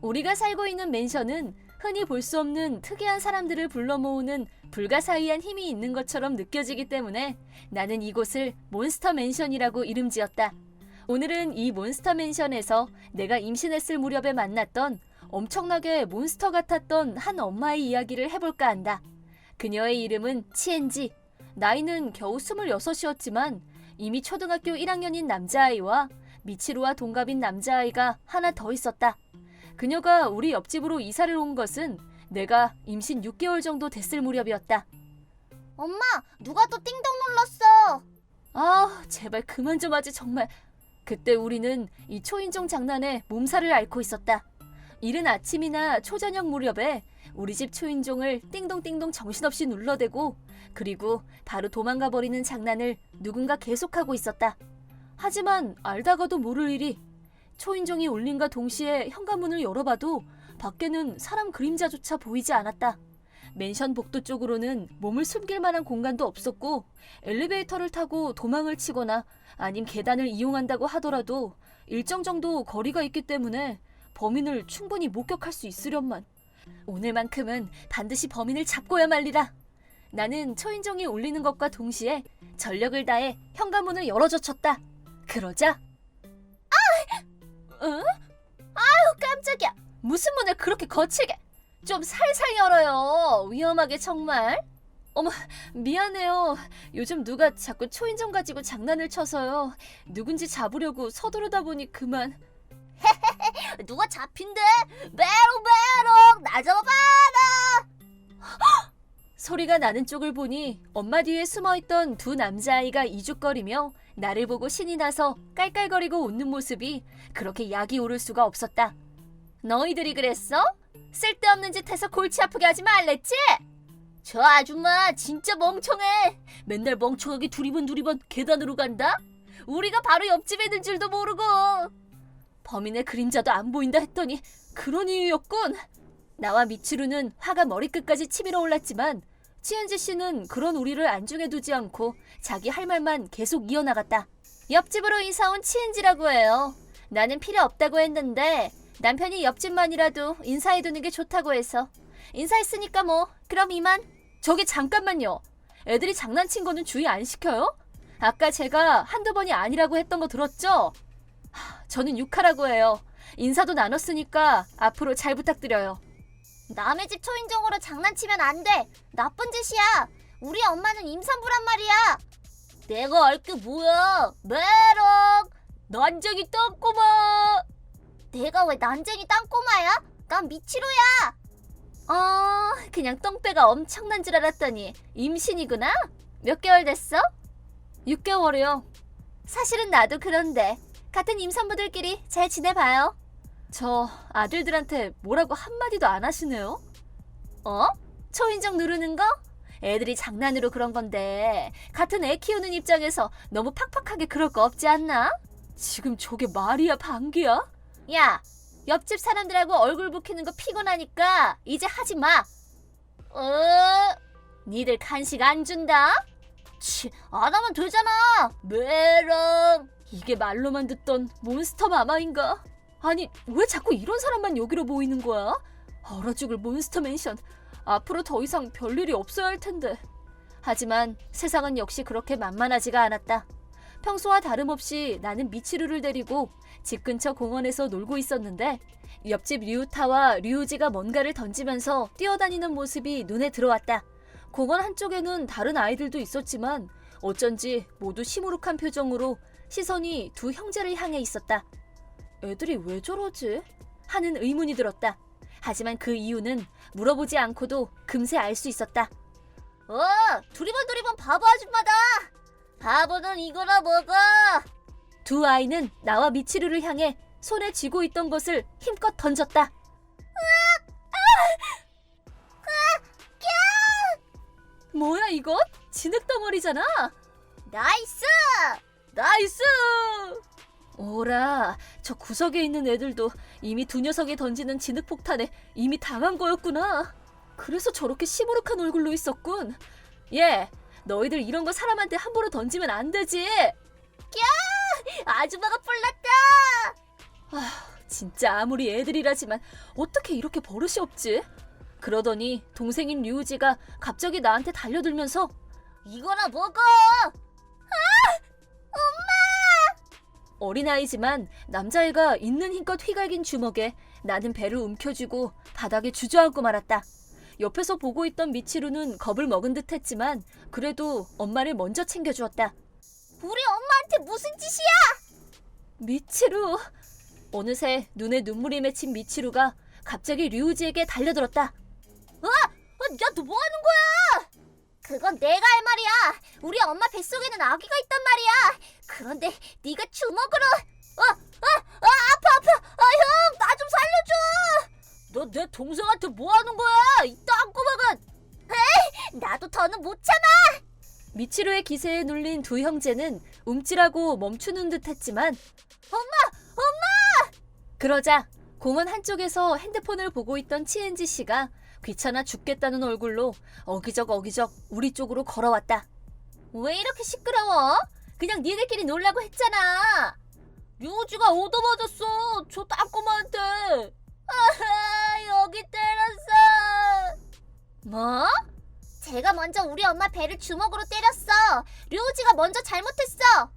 우리가 살고 있는 맨션은 흔히 볼 수 없는 특이한 사람들을 불러 모으는 불가사의한 힘이 있는 것처럼 느껴지기 때문에 나는 이곳을 몬스터 맨션이라고 이름 지었다. 오늘은 이 몬스터 맨션에서 내가 임신했을 무렵에 만났던 엄청나게 몬스터 같았던 한 엄마의 이야기를 해볼까 한다. 그녀의 이름은 치엔지. 나이는 겨우 26이었지만 이미 초등학교 1학년인 남자아이와 미치루와 동갑인 남자아이가 하나 더 있었다. 그녀가 우리 옆집으로 이사를 온 것은 내가 임신 6개월 정도 됐을 무렵이었다. 엄마, 누가 또 띵동 눌렀어? 아, 제발 그만 좀 하지 정말. 그때 우리는 이 초인종 장난에 몸살을 앓고 있었다. 이른 아침이나 초저녁 무렵에 우리 집 초인종을 띵동띵동 정신없이 눌러대고 그리고 바로 도망가 버리는 장난을 누군가 계속하고 있었다. 하지만 알다가도 모를 일이 초인종이 울림과 동시에 현관문을 열어봐도 밖에는 사람 그림자조차 보이지 않았다. 맨션 복도 쪽으로는 몸을 숨길 만한 공간도 없었고 엘리베이터를 타고 도망을 치거나 아님 계단을 이용한다고 하더라도 일정 정도 거리가 있기 때문에 범인을 충분히 목격할 수 있으련만. 오늘만큼은 반드시 범인을 잡고야 말리라. 나는 초인종이 울리는 것과 동시에 전력을 다해 현관문을 열어젖혔다. 그러자 아유, 깜짝이야. 무슨 문을 그렇게 거칠게. 좀 살살 열어요. 위험하게 정말. 어머, 미안해요. 요즘 누가 자꾸 초인종 가지고 장난을 쳐서요. 누군지 잡으려고 서두르다 보니 그만. 누가 잡힌대? 메롱메롱, 나 잡아봐라. 소리가 나는 쪽을 보니 엄마 뒤에 숨어있던 두 남자아이가 이죽거리며 나를 보고 신이 나서 깔깔거리고 웃는 모습이 그렇게 약이 오를 수가 없었다. 너희들이 그랬어? 쓸데없는 짓 해서 골치 아프게 하지 말랬지? 저 아줌마 진짜 멍청해. 맨날 멍청하게 두리번 계단으로 간다? 우리가 바로 옆집에 있는 줄도 모르고. 범인의 그림자도 안 보인다 했더니 그런 이유였군. 나와 미치루는 화가 머리끝까지 치밀어 올랐지만 치엔지 씨는 그런 우리를 안중에 두지 않고 자기 할 말만 계속 이어나갔다. 옆집으로 이사온 치엔지라고 해요. 나는 필요 없다고 했는데 남편이 옆집만이라도 인사해두는 게 좋다고 해서 인사했으니까 뭐 그럼 이만. 저기 잠깐만요. 애들이 장난친 거는 주의 안 시켜요? 아까 제가 한두 번이 아니라고 했던 거 들었죠? 저는 유카라고 해요. 인사도 나눴으니까 앞으로 잘 부탁드려요. 남의 집 초인종으로 장난치면 안 돼. 나쁜 짓이야. 우리 엄마는 임산부란 말이야. 내가 알 게 뭐야. 메롱. 난쟁이 땅꼬마. 내가 왜 난쟁이 땅꼬마야? 난 미치루야. 그냥 똥배가 엄청난 줄 알았더니 임신이구나? 몇 개월 됐어? 6개월이요. 사실은 나도 그런데 같은 임산부들끼리 잘 지내봐요. 저 아들들한테 뭐라고 한마디도 안 하시네요? 초인종 누르는 거? 애들이 장난으로 그런 건데 같은 애 키우는 입장에서 너무 팍팍하게 그럴 거 없지 않나? 지금 저게 말이야 방귀야? 야, 옆집 사람들하고 얼굴 붉히는 거 피곤하니까 이제 하지 마. 니들 간식 안 준다? 안 하면 되잖아. 메롱. 이게 말로만 듣던 몬스터 마마인가? 아니, 왜 자꾸 이런 사람만 여기로 모이는 거야? 얼어 죽을 몬스터 맨션. 앞으로 더 이상 별일이 없어야 할 텐데. 하지만 세상은 역시 그렇게 만만하지가 않았다. 평소와 다름없이 나는 미치루를 데리고 집 근처 공원에서 놀고 있었는데 옆집 류타와 류우지가 뭔가를 던지면서 뛰어다니는 모습이 눈에 들어왔다. 공원 한쪽에는 다른 아이들도 있었지만 어쩐지 모두 시무룩한 표정으로 시선이 두 형제를 향해 있었다. 애들이 왜 저러지? 하는 의문이 들었다. 하지만 그 이유는 물어보지 않고도 금세 알 수 있었다. 두리번 바보 아줌마다. 바보는 이거나 먹어. 두 아이는 나와 미치루를 향해 손에 쥐고 있던 것을 힘껏 던졌다. 뭐야 이것? 진흙덩어리잖아. 나이스. 나이스! 오라, 저 구석에 있는 애들도 이미 두 녀석이 던지는 진흙폭탄에 이미 당한 거였구나. 그래서 저렇게 시무룩한 얼굴로 있었군. 얘, 너희들 이런 거 사람한테 함부로 던지면 안 되지. 아줌마가 뿔났다. 진짜 아무리 애들이라지만 어떻게 이렇게 버릇이 없지? 그러더니 동생인 류우지가 갑자기 나한테 달려들면서 이거나 먹어. 어린아이지만 남자애가 있는 힘껏 휘갈긴 주먹에 나는 배를 움켜쥐고 바닥에 주저앉고 말았다. 옆에서 보고 있던 미치루는 겁을 먹은 듯 했지만 그래도 엄마를 먼저 챙겨주었다. 우리 엄마한테 무슨 짓이야? 미치루! 어느새 눈에 눈물이 맺힌 미치루가 갑자기 류우지에게 달려들었다. 야, 너 뭐 하는 거야? 그건 내가 할 말이야. 우리 엄마 뱃속에는 아기가 있단 말이야. 그런데 네가 주먹으로 아파. 형, 나 좀 살려줘. 너 내 동생한테 뭐 하는 거야? 이 땅꼬막은. 에이, 나도 더는 못 참아. 미치루의 기세에 눌린 두 형제는 움찔하고 멈추는 듯 했지만 엄마! 그러자 공원 한쪽에서 핸드폰을 보고 있던 치엔지 씨가 귀찮아 죽겠다는 얼굴로 어기적 우리 쪽으로 걸어왔다. 왜 이렇게 시끄러워? 그냥 니네끼리 놀라고 했잖아. 류지가 얻어맞았어. 저 땅꼬마한테. 여기 때렸어. 뭐? 제가 먼저 우리 엄마 배를 주먹으로 때렸어. 류지가 먼저 잘못했어.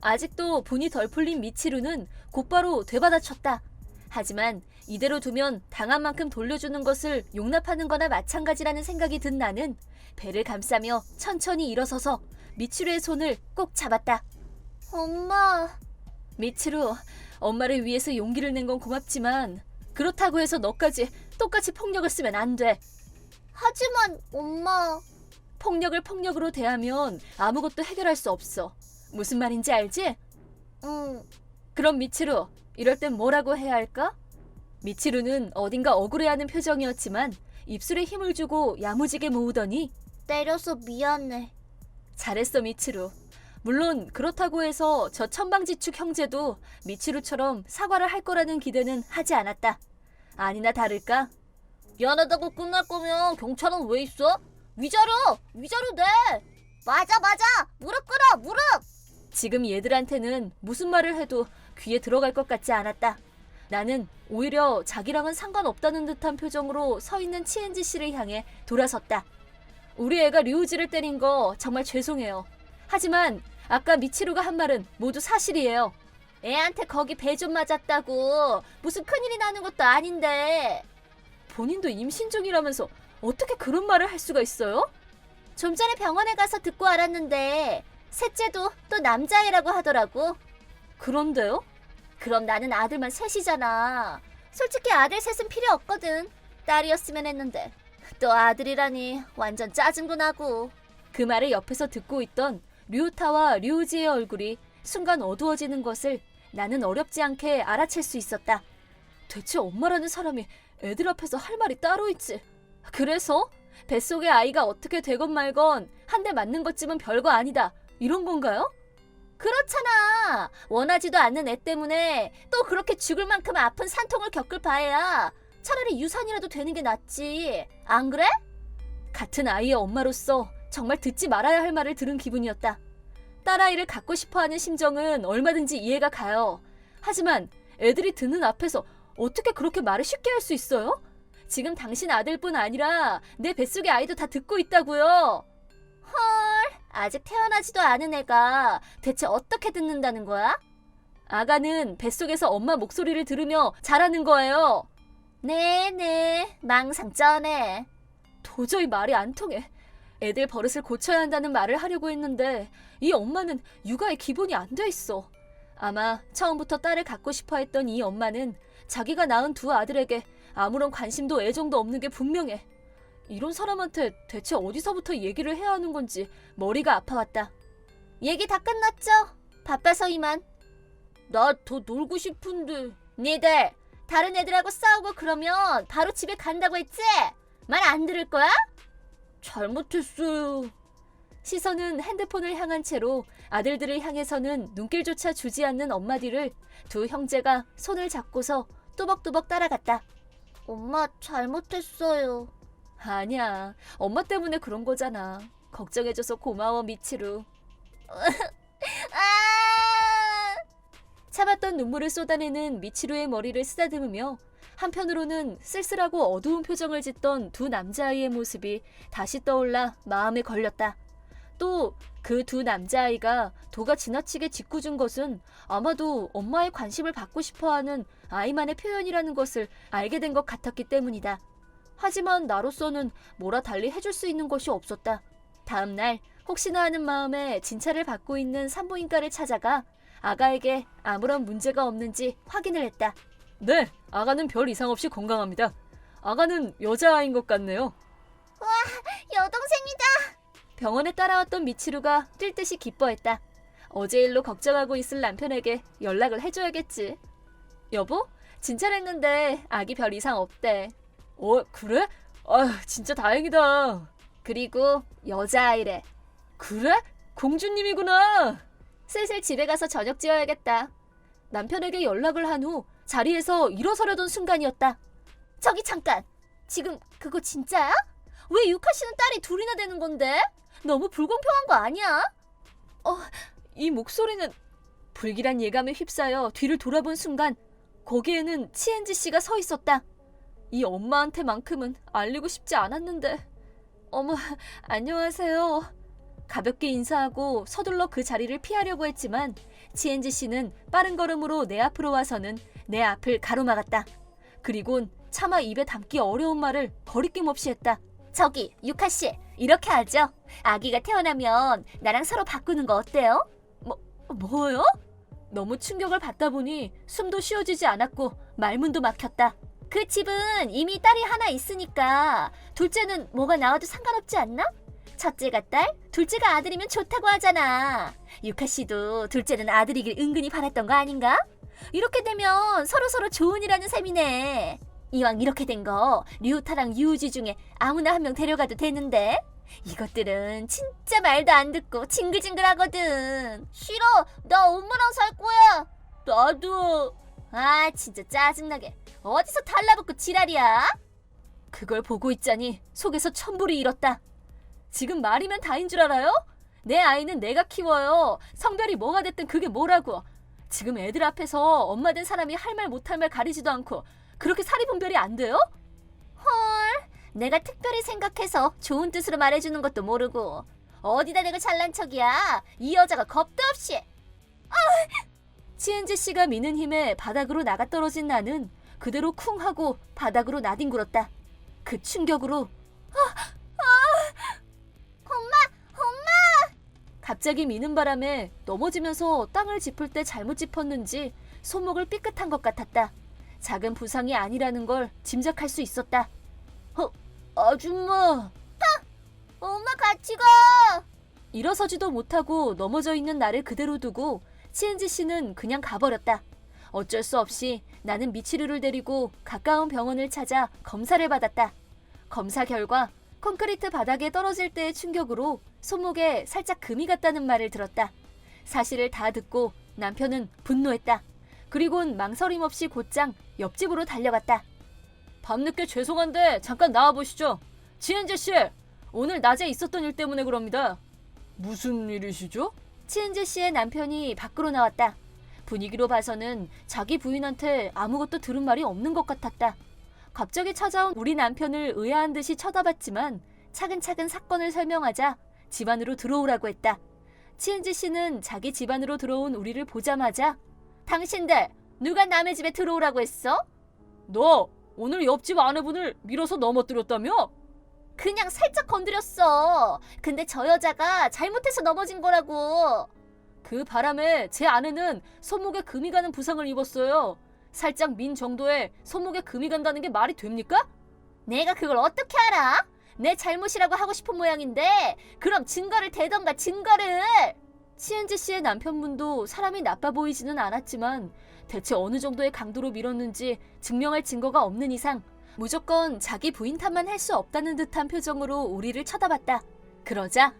아직도 분이 덜 풀린 미치루는 곧바로 되받아쳤다. 하지만 이대로 두면 당한 만큼 돌려주는 것을 용납하는 거나 마찬가지라는 생각이 든 나는 배를 감싸며 천천히 일어서서 미치루의 손을 꼭 잡았다. 엄마. 미치루, 엄마를 위해서 용기를 낸 건 고맙지만 그렇다고 해서 너까지 똑같이 폭력을 쓰면 안 돼. 하지만 엄마. 폭력을 폭력으로 대하면 아무것도 해결할 수 없어. 무슨 말인지 알지? 응. 그럼 미치루, 이럴 땐 뭐라고 해야 할까? 미치루는 어딘가 억울해하는 표정이었지만 입술에 힘을 주고 야무지게 모으더니 때려서 미안해. 잘했어 미치루. 물론 그렇다고 해서 저 천방지축 형제도 미치루처럼 사과를 할 거라는 기대는 하지 않았다. 아니나 다를까? 미안하다고 끝날 거면 경찰은 왜 있어? 위자료 내. 맞아. 무릎 꿇어, 무릎. 지금 얘들한테는 무슨 말을 해도 귀에 들어갈 것 같지 않았다. 나는 오히려 자기랑은 상관없다는 듯한 표정으로 서 있는 치엔지 씨를 향해 돌아섰다. 우리 애가 류우지를 때린 거 정말 죄송해요. 하지만 아까 미치루가 한 말은 모두 사실이에요. 애한테 거기 배 좀 맞았다고. 무슨 큰일이 나는 것도 아닌데. 본인도 임신 중이라면서 어떻게 그런 말을 할 수가 있어요? 좀 전에 병원에 가서 듣고 알았는데 셋째도 또 남자애라고 하더라고. 그런데요? 그럼 나는 아들만 셋이잖아. 솔직히 아들 셋은 필요 없거든. 딸이었으면 했는데. 또 아들이라니 완전 짜증도 나고. 그 말을 옆에서 듣고 있던 류타와 류우지의 얼굴이 순간 어두워지는 것을 나는 어렵지 않게 알아챌 수 있었다. 대체 엄마라는 사람이 애들 앞에서 할 말이 따로 있지. 그래서 뱃속의 아이가 어떻게 되건 말건 한 대 맞는 것쯤은 별거 아니다. 이런 건가요? 그렇잖아. 원하지도 않는 애 때문에 또 그렇게 죽을 만큼 아픈 산통을 겪을 바에야 차라리 유산이라도 되는 게 낫지. 안 그래? 같은 아이의 엄마로서 정말 듣지 말아야 할 말을 들은 기분이었다. 딸아이를 갖고 싶어하는 심정은 얼마든지 이해가 가요. 하지만 애들이 듣는 앞에서 어떻게 그렇게 말을 쉽게 할 수 있어요? 지금 당신 아들뿐 아니라 내 뱃속의 아이도 다 듣고 있다고요. 아직 태어나지도 않은 애가 대체 어떻게 듣는다는 거야? 아가는 뱃속에서 엄마 목소리를 들으며 자라는 거예요. 네네, 망상쩌네. 도저히 말이 안 통해. 애들 버릇을 고쳐야 한다는 말을 하려고 했는데 이 엄마는 육아에 기본이 안 돼 있어. 아마 처음부터 딸을 갖고 싶어 했던 이 엄마는 자기가 낳은 두 아들에게 아무런 관심도 애정도 없는 게 분명해. 이런 사람한테 대체 어디서부터 얘기를 해야 하는 건지 머리가 아파왔다. 얘기 다 끝났죠? 바빠서 이만. 나 더 놀고 싶은데. 니들 다른 애들하고 싸우고 그러면 바로 집에 간다고 했지? 말 안 들을 거야? 잘못했어요. 시선은 핸드폰을 향한 채로 아들들을 향해서는 눈길조차 주지 않는 엄마 뒤를 두 형제가 손을 잡고서 또박또박 따라갔다. 엄마 잘못했어요. 아니야, 엄마 때문에 그런 거잖아. 걱정해줘서 고마워 미치루. 참았던 눈물을 쏟아내는 미치루의 머리를 쓰다듬으며 한편으로는 쓸쓸하고 어두운 표정을 짓던 두 남자아이의 모습이 다시 떠올라 마음에 걸렸다. 또 그 두 남자아이가 도가 지나치게 짓궂은 것은 아마도 엄마의 관심을 받고 싶어하는 아이만의 표현이라는 것을 알게 된 것 같았기 때문이다. 하지만 나로서는 뭐라 달리 해줄 수 있는 것이 없었다. 다음 날 혹시나 하는 마음에 진찰을 받고 있는 산부인과를 찾아가 아가에게 아무런 문제가 없는지 확인을 했다. 네, 아가는 별 이상 없이 건강합니다. 아가는 여자아이인 것 같네요. 여동생이다. 병원에 따라왔던 미치루가 뛸 듯이 기뻐했다. 어제 일로 걱정하고 있을 남편에게 연락을 해줘야겠지. 여보, 진찰했는데 아기 별 이상 없대. 그래? 아, 진짜 다행이다. 그리고 여자아이래. 그래? 공주님이구나. 슬슬 집에 가서 저녁 지어야겠다. 남편에게 연락을 한 후 자리에서 일어서려던 순간이었다. 저기 잠깐. 지금 그거 진짜야? 왜 유카 씨는 딸이 둘이나 되는 건데? 너무 불공평한 거 아니야? 이 목소리는... 불길한 예감에 휩싸여 뒤를 돌아본 순간 거기에는 치엔지 씨가 서 있었다. 이 엄마한테만큼은 알리고 싶지 않았는데. 어머, 안녕하세요. 가볍게 인사하고 서둘러 그 자리를 피하려고 했지만 치엔지 씨는 빠른 걸음으로 내 앞으로 와서는 내 앞을 가로막았다. 그리곤 차마 입에 담기 어려운 말을 거리낌 없이 했다. 저기 유카 씨, 이렇게 하죠. 아기가 태어나면 나랑 서로 바꾸는 거 어때요? 뭐요? 너무 충격을 받다 보니 숨도 쉬어지지 않았고 말문도 막혔다. 그 집은 이미 딸이 하나 있으니까 둘째는 뭐가 나와도 상관없지 않나? 첫째가 딸, 둘째가 아들이면 좋다고 하잖아. 유카 씨도 둘째는 아들이길 은근히 바랐던 거 아닌가? 이렇게 되면 서로서로 좋은이라는 셈이네. 이왕 이렇게 된 거 류타랑 유우지 중에 아무나 한 명 데려가도 되는데. 이것들은 진짜 말도 안 듣고 징글징글하거든. 싫어, 나 엄마랑 살 거야. 나도. 아, 진짜 짜증나게. 어디서 달라붙고 지랄이야? 그걸 보고 있자니 속에서 천불이 일었다. 지금 말이면 다인 줄 알아요? 내 아이는 내가 키워요. 성별이 뭐가 됐든 그게 뭐라고. 지금 애들 앞에서 엄마 된 사람이 할 말 못할 말 가리지도 않고 그렇게 사리분별이 안 돼요? 내가 특별히 생각해서 좋은 뜻으로 말해주는 것도 모르고 어디다 내가 잘난 척이야. 이 여자가 겁도 없이. 치엔지 씨가 미는 힘에 바닥으로 나가 떨어진 나는 그대로 쿵 하고 바닥으로 나뒹굴었다. 그 충격으로 엄마! 갑자기 미는 바람에 넘어지면서 땅을 짚을 때 잘못 짚었는지 손목을 삐끗한 것 같았다. 작은 부상이 아니라는 걸 짐작할 수 있었다. 아줌마! 엄마 같이 가! 일어서지도 못하고 넘어져 있는 나를 그대로 두고 치엔지 씨는 그냥 가버렸다. 어쩔 수 없이 나는 미치루를 데리고 가까운 병원을 찾아 검사를 받았다. 검사 결과 콘크리트 바닥에 떨어질 때의 충격으로 손목에 살짝 금이 갔다는 말을 들었다. 사실을 다 듣고 남편은 분노했다. 그리곤 망설임 없이 곧장 옆집으로 달려갔다. 밤늦게 죄송한데 잠깐 나와보시죠. 치엔지 씨, 오늘 낮에 있었던 일 때문에 그럽니다. 무슨 일이시죠? 치엔지 씨의 남편이 밖으로 나왔다. 분위기로 봐서는 자기 부인한테 아무것도 들은 말이 없는 것 같았다. 갑자기 찾아온 우리 남편을 의아한 듯이 쳐다봤지만 차근차근 사건을 설명하자 집안으로 들어오라고 했다. 치엔지 씨는 자기 집안으로 들어온 우리를 보자마자 당신들 누가 남의 집에 들어오라고 했어? 너 오늘 옆집 아내분을 밀어서 넘어뜨렸다며? 그냥 살짝 건드렸어. 근데 저 여자가 잘못해서 넘어진 거라고. 그 바람에 제 아내는 손목에 금이 가는 부상을 입었어요. 살짝 민 정도에 손목에 금이 간다는 게 말이 됩니까? 내가 그걸 어떻게 알아? 내 잘못이라고 하고 싶은 모양인데 그럼 증거를 대던가 증거를. 치엔지 씨의 남편분도 사람이 나빠 보이지는 않았지만 대체 어느 정도의 강도로 밀었는지 증명할 증거가 없는 이상 무조건 자기 부인 탓만 할 수 없다는 듯한 표정으로 우리를 쳐다봤다. 그러자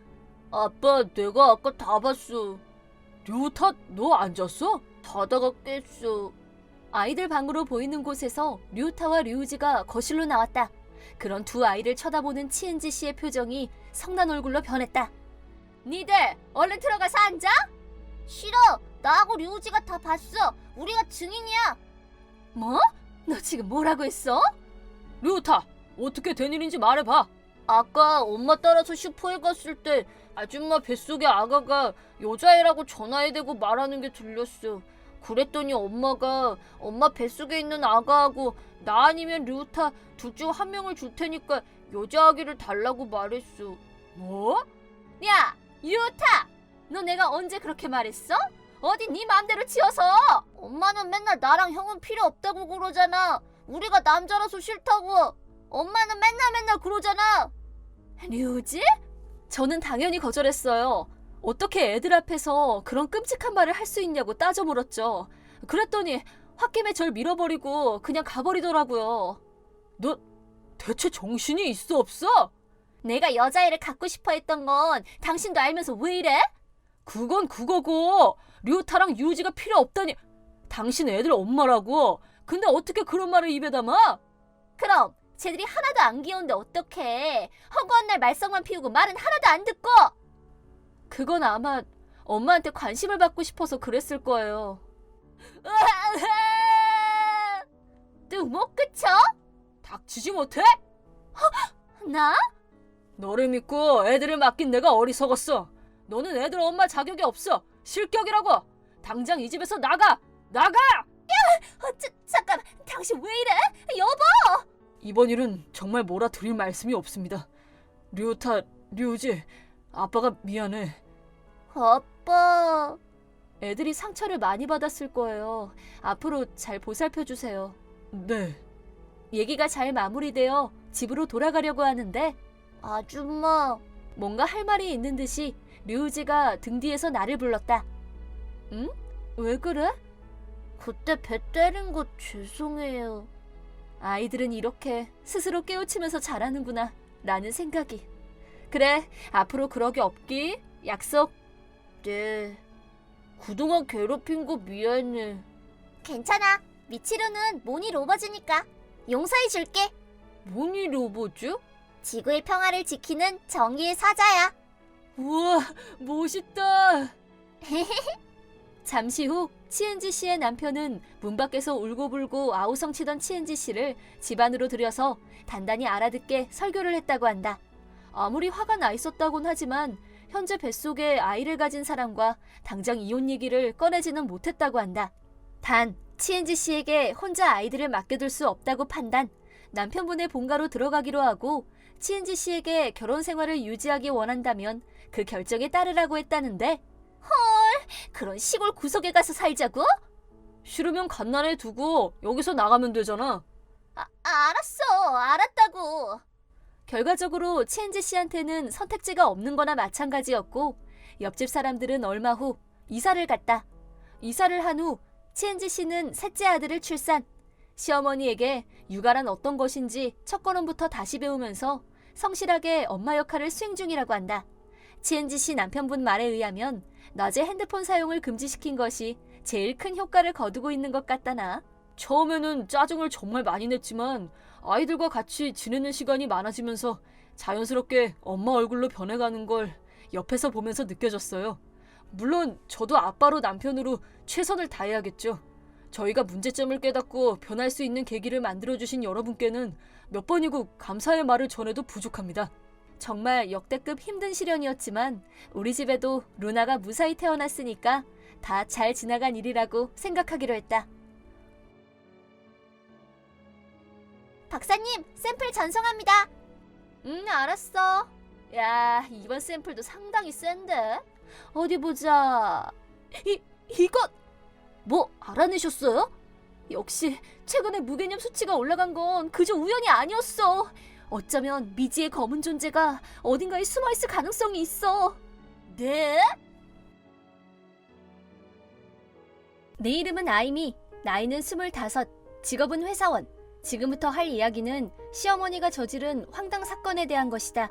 아빠, 내가 아까 다 봤어. 류타, 너 안 잤어? 자다가 깼어. 아이들 방으로 보이는 곳에서 류타와 류우지가 거실로 나왔다. 그런 두 아이를 쳐다보는 치엔지 씨의 표정이 성난 얼굴로 변했다. 니들 얼른 들어가서 앉아. 싫어, 나하고 류우지가 다 봤어. 우리가 증인이야. 뭐? 너 지금 뭐라고 했어? 류타, 어떻게 된 일인지 말해봐. 아까 엄마 따라서 슈퍼에 갔을 때 아줌마 뱃속의 아가가 여자애라고 전화해 대고 말하는 게 들렸어. 그랬더니 엄마가 엄마 뱃속에 있는 아가하고 나 아니면 류타 둘 중 한 명을 줄 테니까 여자 아기를 달라고 말했어. 뭐? 야, 류타! 너 내가 언제 그렇게 말했어? 어디 네 맘대로 지어서! 엄마는 맨날 나랑 형은 필요 없다고 그러잖아. 우리가 남자라서 싫다고. 엄마는 맨날 그러잖아. 류지? 저는 당연히 거절했어요. 어떻게 애들 앞에서 그런 끔찍한 말을 할 수 있냐고 따져 물었죠. 그랬더니 홧김에 절 밀어버리고 그냥 가버리더라고요. 너 대체 정신이 있어 없어? 내가 여자애를 갖고 싶어 했던 건 당신도 알면서 왜 이래? 그건 그거고 류타랑 유지가 필요 없다니. 당신 애들 엄마라고. 근데 어떻게 그런 말을 입에 담아? 그럼 쟤들이 하나도 안 귀여운데 어떡해. 허구한 날 말썽만 피우고 말은 하나도 안 듣고. 그건 아마 엄마한테 관심을 받고 싶어서 그랬을 거예요. 또 못 그쳐? 닥치지 못해? 나? 너를 믿고 애들을 맡긴 내가 어리석었어. 너는 애들 엄마 자격이 없어. 실격이라고. 당장 이 집에서 나가! 나가! 잠깐, 당신 왜 이래? 여보! 이번 일은 정말 몰아드릴 말씀이 없습니다. 류타, 류지, 아빠가 미안해. 아빠. 애들이 상처를 많이 받았을 거예요. 앞으로 잘 보살펴주세요. 네. 얘기가 잘 마무리되어 집으로 돌아가려고 하는데 아줌마. 뭔가 할 말이 있는 듯이 류지가 등 뒤에서 나를 불렀다. 응? 왜 그래? 그때 배 때린 거 죄송해요. 아이들은 이렇게 스스로 깨우치면서 자라는구나 라는 생각이. 그래, 앞으로 그러게 없기. 약속. 네. 그동안 괴롭힌 거 미안해. 괜찮아. 미치루는 모니 로버즈니까 용서해 줄게. 뭐니 로보즈? 지구의 평화를 지키는 정의의 사자야. 우와, 멋있다. 잠시 후 치엔지 씨의 남편은 문 밖에서 울고불고 아우성치던 치엔지 씨를 집 안으로 들여서 단단히 알아듣게 설교를 했다고 한다. 아무리 화가 나 있었다곤 하지만 현재 뱃속에 아이를 가진 사람과 당장 이혼 얘기를 꺼내지는 못했다고 한다. 단 치엔지 씨에게 혼자 아이들을 맡겨둘 수 없다고 판단, 남편분의 본가로 들어가기로 하고 치엔지 씨에게 결혼 생활을 유지하기 원한다면 그 결정에 따르라고 했다는데, 그런 시골 구석에 가서 살자고? 싫으면 갓난애 두고 여기서 나가면 되잖아. 알았어. 알았다고. 결과적으로 치엔지 씨한테는 선택지가 없는 거나 마찬가지였고, 옆집 사람들은 얼마 후 이사를 갔다. 이사를 한 후 치엔지 씨는 셋째 아들을 출산. 시어머니에게 육아란 어떤 것인지 첫 걸음부터 다시 배우면서 성실하게 엄마 역할을 수행 중이라고 한다. 치엔지 씨 남편분 말에 의하면 낮에 핸드폰 사용을 금지시킨 것이 제일 큰 효과를 거두고 있는 것 같다나. 처음에는 짜증을 정말 많이 냈지만 아이들과 같이 지내는 시간이 많아지면서 자연스럽게 엄마 얼굴로 변해가는 걸 옆에서 보면서 느껴졌어요. 물론 저도 아빠로 남편으로 최선을 다해야겠죠. 저희가 문제점을 깨닫고 변할 수 있는 계기를 만들어주신 여러분께는 몇 번이고 감사의 말을 전해도 부족합니다. 정말 역대급 힘든 시련이었지만 우리 집에도 루나가 무사히 태어났으니까 다 잘 지나간 일이라고 생각하기로 했다. 박사님, 샘플 전송합니다. 알았어. 야, 이번 샘플도 상당히 센데? 어디 보자. 이것! 뭐 알아내셨어요? 역시 최근에 무개념 수치가 올라간 건 그저 우연이 아니었어. 어쩌면 미지의 검은 존재가 어딘가에 숨어있을 가능성이 있어. 네? 내 이름은 아이미, 나이는 25, 직업은 회사원. 지금부터 할 이야기는 시어머니가 저지른 황당 사건에 대한 것이다.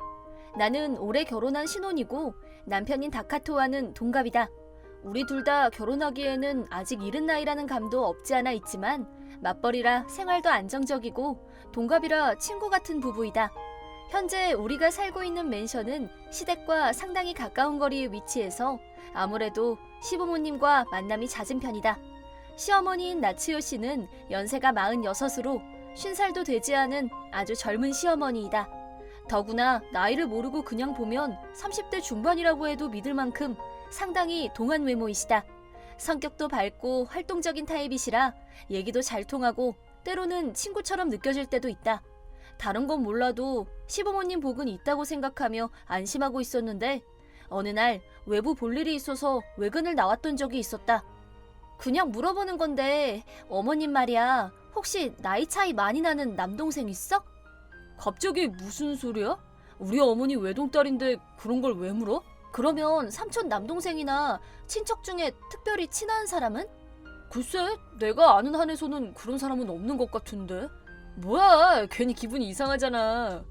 나는 올해 결혼한 신혼이고 남편인 다카토와는 동갑이다. 우리 둘 다 결혼하기에는 아직 이른 나이라는 감도 없지 않아 있지만 맞벌이라 생활도 안정적이고 동갑이라 친구 같은 부부이다. 현재 우리가 살고 있는 맨션은 시댁과 상당히 가까운 거리에 위치해서 아무래도 시부모님과 만남이 잦은 편이다. 시어머니인 나츠요 씨는 연세가 46으로 50살도 되지 않은 아주 젊은 시어머니이다. 더구나 나이를 모르고 그냥 보면 30대 중반이라고 해도 믿을 만큼 상당히 동안 외모이시다. 성격도 밝고 활동적인 타입이시라 얘기도 잘 통하고 때로는 친구처럼 느껴질 때도 있다. 다른 건 몰라도 시부모님 복은 있다고 생각하며 안심하고 있었는데 어느 날 외부 볼일이 있어서 외근을 나왔던 적이 있었다. 그냥 물어보는 건데 어머님 말이야, 혹시 나이 차이 많이 나는 남동생 있어? 갑자기 무슨 소리야? 우리 어머니 외동딸인데 그런 걸 왜 물어? 그러면 삼촌 남동생이나 친척 중에 특별히 친한 사람은? 글쎄, 내가 아는 한에서는 그런 사람은 없는 것 같은데. 뭐야, 괜히 기분이 이상하잖아.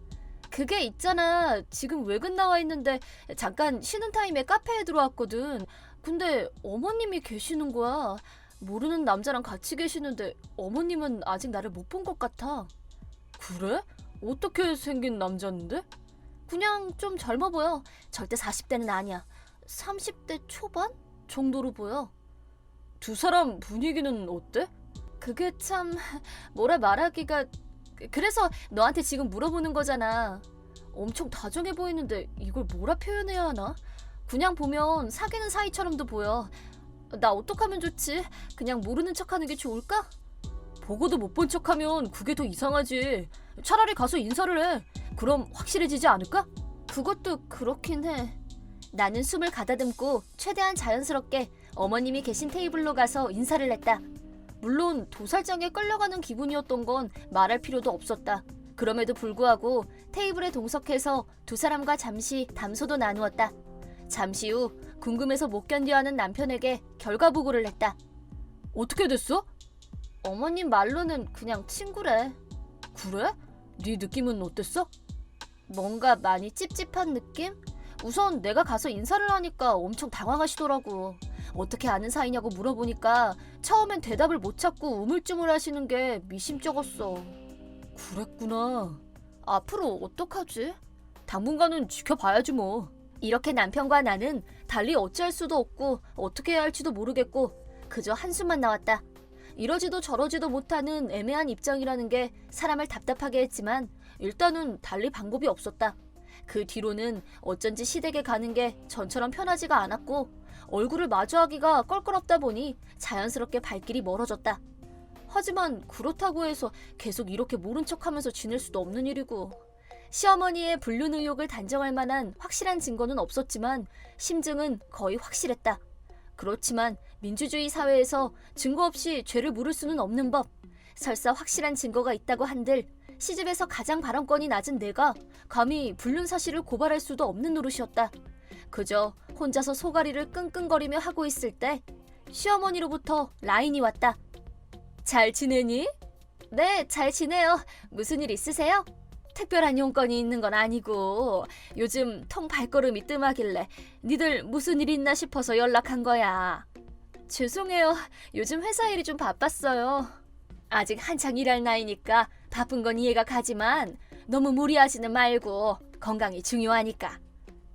그게 있잖아, 지금 외근 나와 있는데 잠깐 쉬는 타임에 카페에 들어왔거든. 근데 어머님이 계시는 거야. 모르는 남자랑 같이 계시는데 어머님은 아직 나를 못 본 것 같아. 그래? 어떻게 생긴 남자인데? 그냥 좀 젊어 보여. 절대 40대는 아니야. 30대 초반 정도로 보여. 두 사람 분위기는 어때? 그게 참 뭐라 말하기가. 그래서 너한테 지금 물어보는 거잖아. 엄청 다정해 보이는데 이걸 뭐라 표현해야 하나? 그냥 보면 사귀는 사이처럼도 보여. 나 어떡하면 좋지? 그냥 모르는 척하는 게 좋을까? 보고도 못 본 척하면 그게 더 이상하지. 차라리 가서 인사를 해. 그럼 확실해지지 않을까? 그것도 그렇긴 해. 나는 숨을 가다듬고 최대한 자연스럽게 어머님이 계신 테이블로 가서 인사를 했다. 물론 도살장에 끌려가는 기분이었던 건 말할 필요도 없었다. 그럼에도 불구하고 테이블에 동석해서 두 사람과 잠시 담소도 나누었다. 잠시 후 궁금해서 못 견뎌하는 남편에게 결과 보고를 했다. 어떻게 됐어? 어머님 말로는 그냥 친구래. 그래? 네 느낌은 어땠어? 뭔가 많이 찝찝한 느낌? 우선 내가 가서 인사를 하니까 엄청 당황하시더라고. 어떻게 아는 사이냐고 물어보니까 처음엔 대답을 못 찾고 우물쭈물 하시는 게 미심쩍었어. 그랬구나. 앞으로 어떡하지? 당분간은 지켜봐야지 뭐. 이렇게 남편과 나는 달리 어찌할 수도 없고 어떻게 해야 할지도 모르겠고 그저 한숨만 나왔다. 이러지도 저러지도 못하는 애매한 입장이라는 게 사람을 답답하게 했지만 일단은 달리 방법이 없었다. 그 뒤로는 어쩐지 시댁에 가는 게 전처럼 편하지가 않았고 얼굴을 마주하기가 껄끄럽다 보니 자연스럽게 발길이 멀어졌다. 하지만 그렇다고 해서 계속 이렇게 모른 척하면서 지낼 수도 없는 일이고 시어머니의 불륜 의혹을 단정할 만한 확실한 증거는 없었지만 심증은 거의 확실했다. 그렇지만 민주주의 사회에서 증거 없이 죄를 물을 수는 없는 법. 설사 확실한 증거가 있다고 한들 시집에서 가장 발언권이 낮은 내가 감히 불륜 사실을 고발할 수도 없는 노릇이었다. 그저 혼자서 소가리를 끙끙거리며 하고 있을 때 시어머니로부터 라인이 왔다. 잘 지내니? 네, 잘 지내요. 무슨 일 있으세요? 특별한 용건이 있는 건 아니고 요즘 통 발걸음이 뜸하길래 니들 무슨 일 있나 싶어서 연락한 거야. 죄송해요. 요즘 회사 일이 좀 바빴어요. 아직 한창 일할 나이니까 바쁜 건 이해가 가지만 너무 무리하지는 말고 건강이 중요하니까.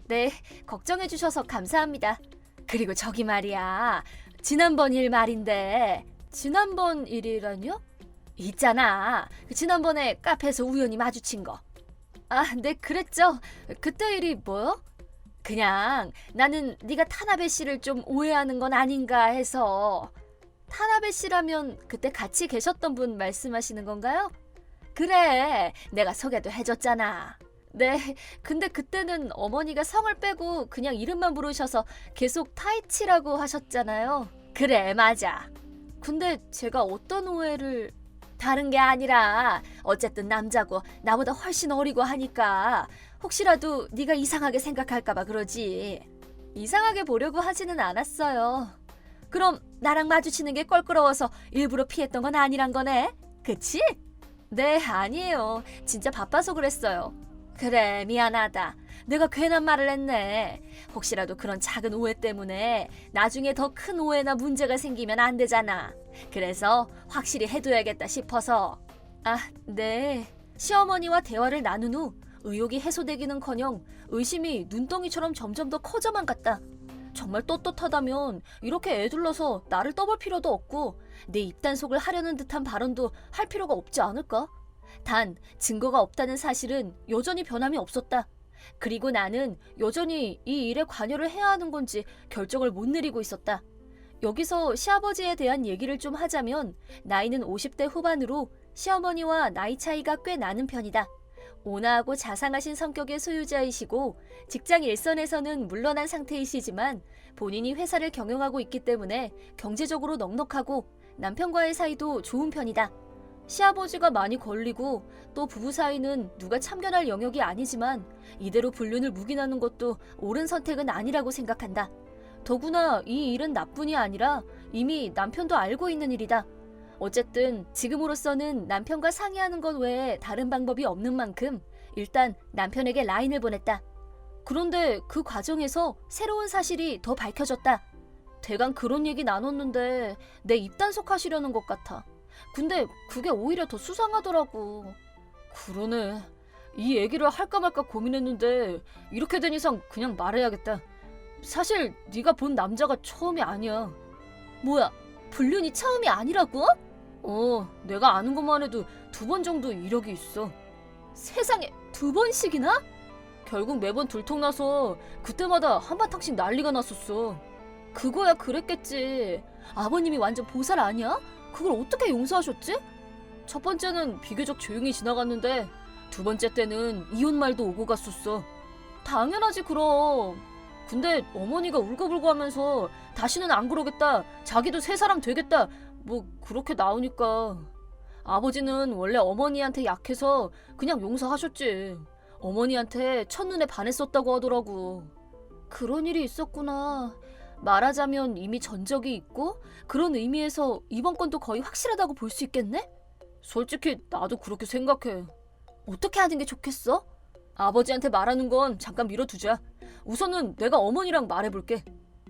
네, 걱정해 주셔서 감사합니다. 그리고 저기 말이야. 지난번 일 말인데. 지난번 일이라뇨? 있잖아. 지난번에 카페에서 우연히 마주친 거. 아, 네, 그랬죠. 그때 일이 뭐요? 그냥 나는 네가 타나베 씨를 좀 오해하는 건 아닌가 해서. 타나베 씨라면 그때 같이 계셨던 분 말씀하시는 건가요? 그래, 내가 소개도 해줬잖아. 네, 근데 그때는 어머니가 성을 빼고 그냥 이름만 부르셔서 계속 타이치라고 하셨잖아요. 그래, 맞아. 근데 제가 어떤 오해를... 다른 게 아니라 어쨌든 남자고 나보다 훨씬 어리고 하니까 혹시라도 네가 이상하게 생각할까 봐 그러지. 이상하게 보려고 하지는 않았어요. 그럼 나랑 마주치는 게 껄끄러워서 일부러 피했던 건 아니란 거네? 그치? 네, 아니에요. 진짜 바빠서 그랬어요. 그래, 미안하다. 내가 괜한 말을 했네. 혹시라도 그런 작은 오해 때문에 나중에 더 큰 오해나 문제가 생기면 안 되잖아. 그래서 확실히 해둬야겠다 싶어서. 아, 네. 시어머니와 대화를 나눈 후 의혹이 해소되기는커녕 의심이 눈덩이처럼 점점 더 커져만 갔다. 정말 떳떳하다면 이렇게 애둘러서 나를 떠볼 필요도 없고 내 입단속을 하려는 듯한 발언도 할 필요가 없지 않을까? 단 증거가 없다는 사실은 여전히 변함이 없었다. 그리고 나는 여전히 이 일에 관여를 해야 하는 건지 결정을 못 내리고 있었다. 여기서 시아버지에 대한 얘기를 좀 하자면 나이는 50대 후반으로 시어머니와 나이 차이가 꽤 나는 편이다. 온화하고 자상하신 성격의 소유자이시고 직장 일선에서는 물러난 상태이시지만 본인이 회사를 경영하고 있기 때문에 경제적으로 넉넉하고 남편과의 사이도 좋은 편이다. 시아버지가 많이 걸리고 또 부부 사이는 누가 참견할 영역이 아니지만 이대로 불륜을 묵인하는 것도 옳은 선택은 아니라고 생각한다. 더구나 이 일은 나뿐이 아니라 이미 남편도 알고 있는 일이다. 어쨌든 지금으로서는 남편과 상의하는 것 외에 다른 방법이 없는 만큼 일단 남편에게 라인을 보냈다. 그런데 그 과정에서 새로운 사실이 더 밝혀졌다. 대강 그런 얘기 나눴는데 내 입단속 하시려는 것 같아. 근데 그게 오히려 더 수상하더라고. 그러네. 이 얘기를 할까 말까 고민했는데 이렇게 된 이상 그냥 말해야겠다. 사실 네가 본 남자가 처음이 아니야. 뭐야? 불륜이 처음이 아니라고? 내가 아는 것만 해도 2번 정도 이력이 있어. 세상에, 2번씩이나? 결국 매번 들통나서 그때마다 한바탕씩 난리가 났었어. 그거야 그랬겠지. 아버님이 완전 보살 아니야? 그걸 어떻게 용서하셨지? 첫 번째는 비교적 조용히 지나갔는데 2번째 때는 이혼 말도 오고 갔었어. 당연하지 그럼. 근데 어머니가 울고불고 하면서 다시는 안 그러겠다, 자기도 새 사람 되겠다, 뭐 그렇게 나오니까 아버지는 원래 어머니한테 약해서 그냥 용서하셨지. 어머니한테 첫눈에 반했었다고 하더라고. 그런 일이 있었구나. 말하자면 이미 전적이 있고 그런 의미에서 이번 건도 거의 확실하다고 볼 수 있겠네? 솔직히 나도 그렇게 생각해. 어떻게 하는 게 좋겠어? 아버지한테 말하는 건 잠깐 미뤄두자. 우선은 내가 어머니랑 말해볼게.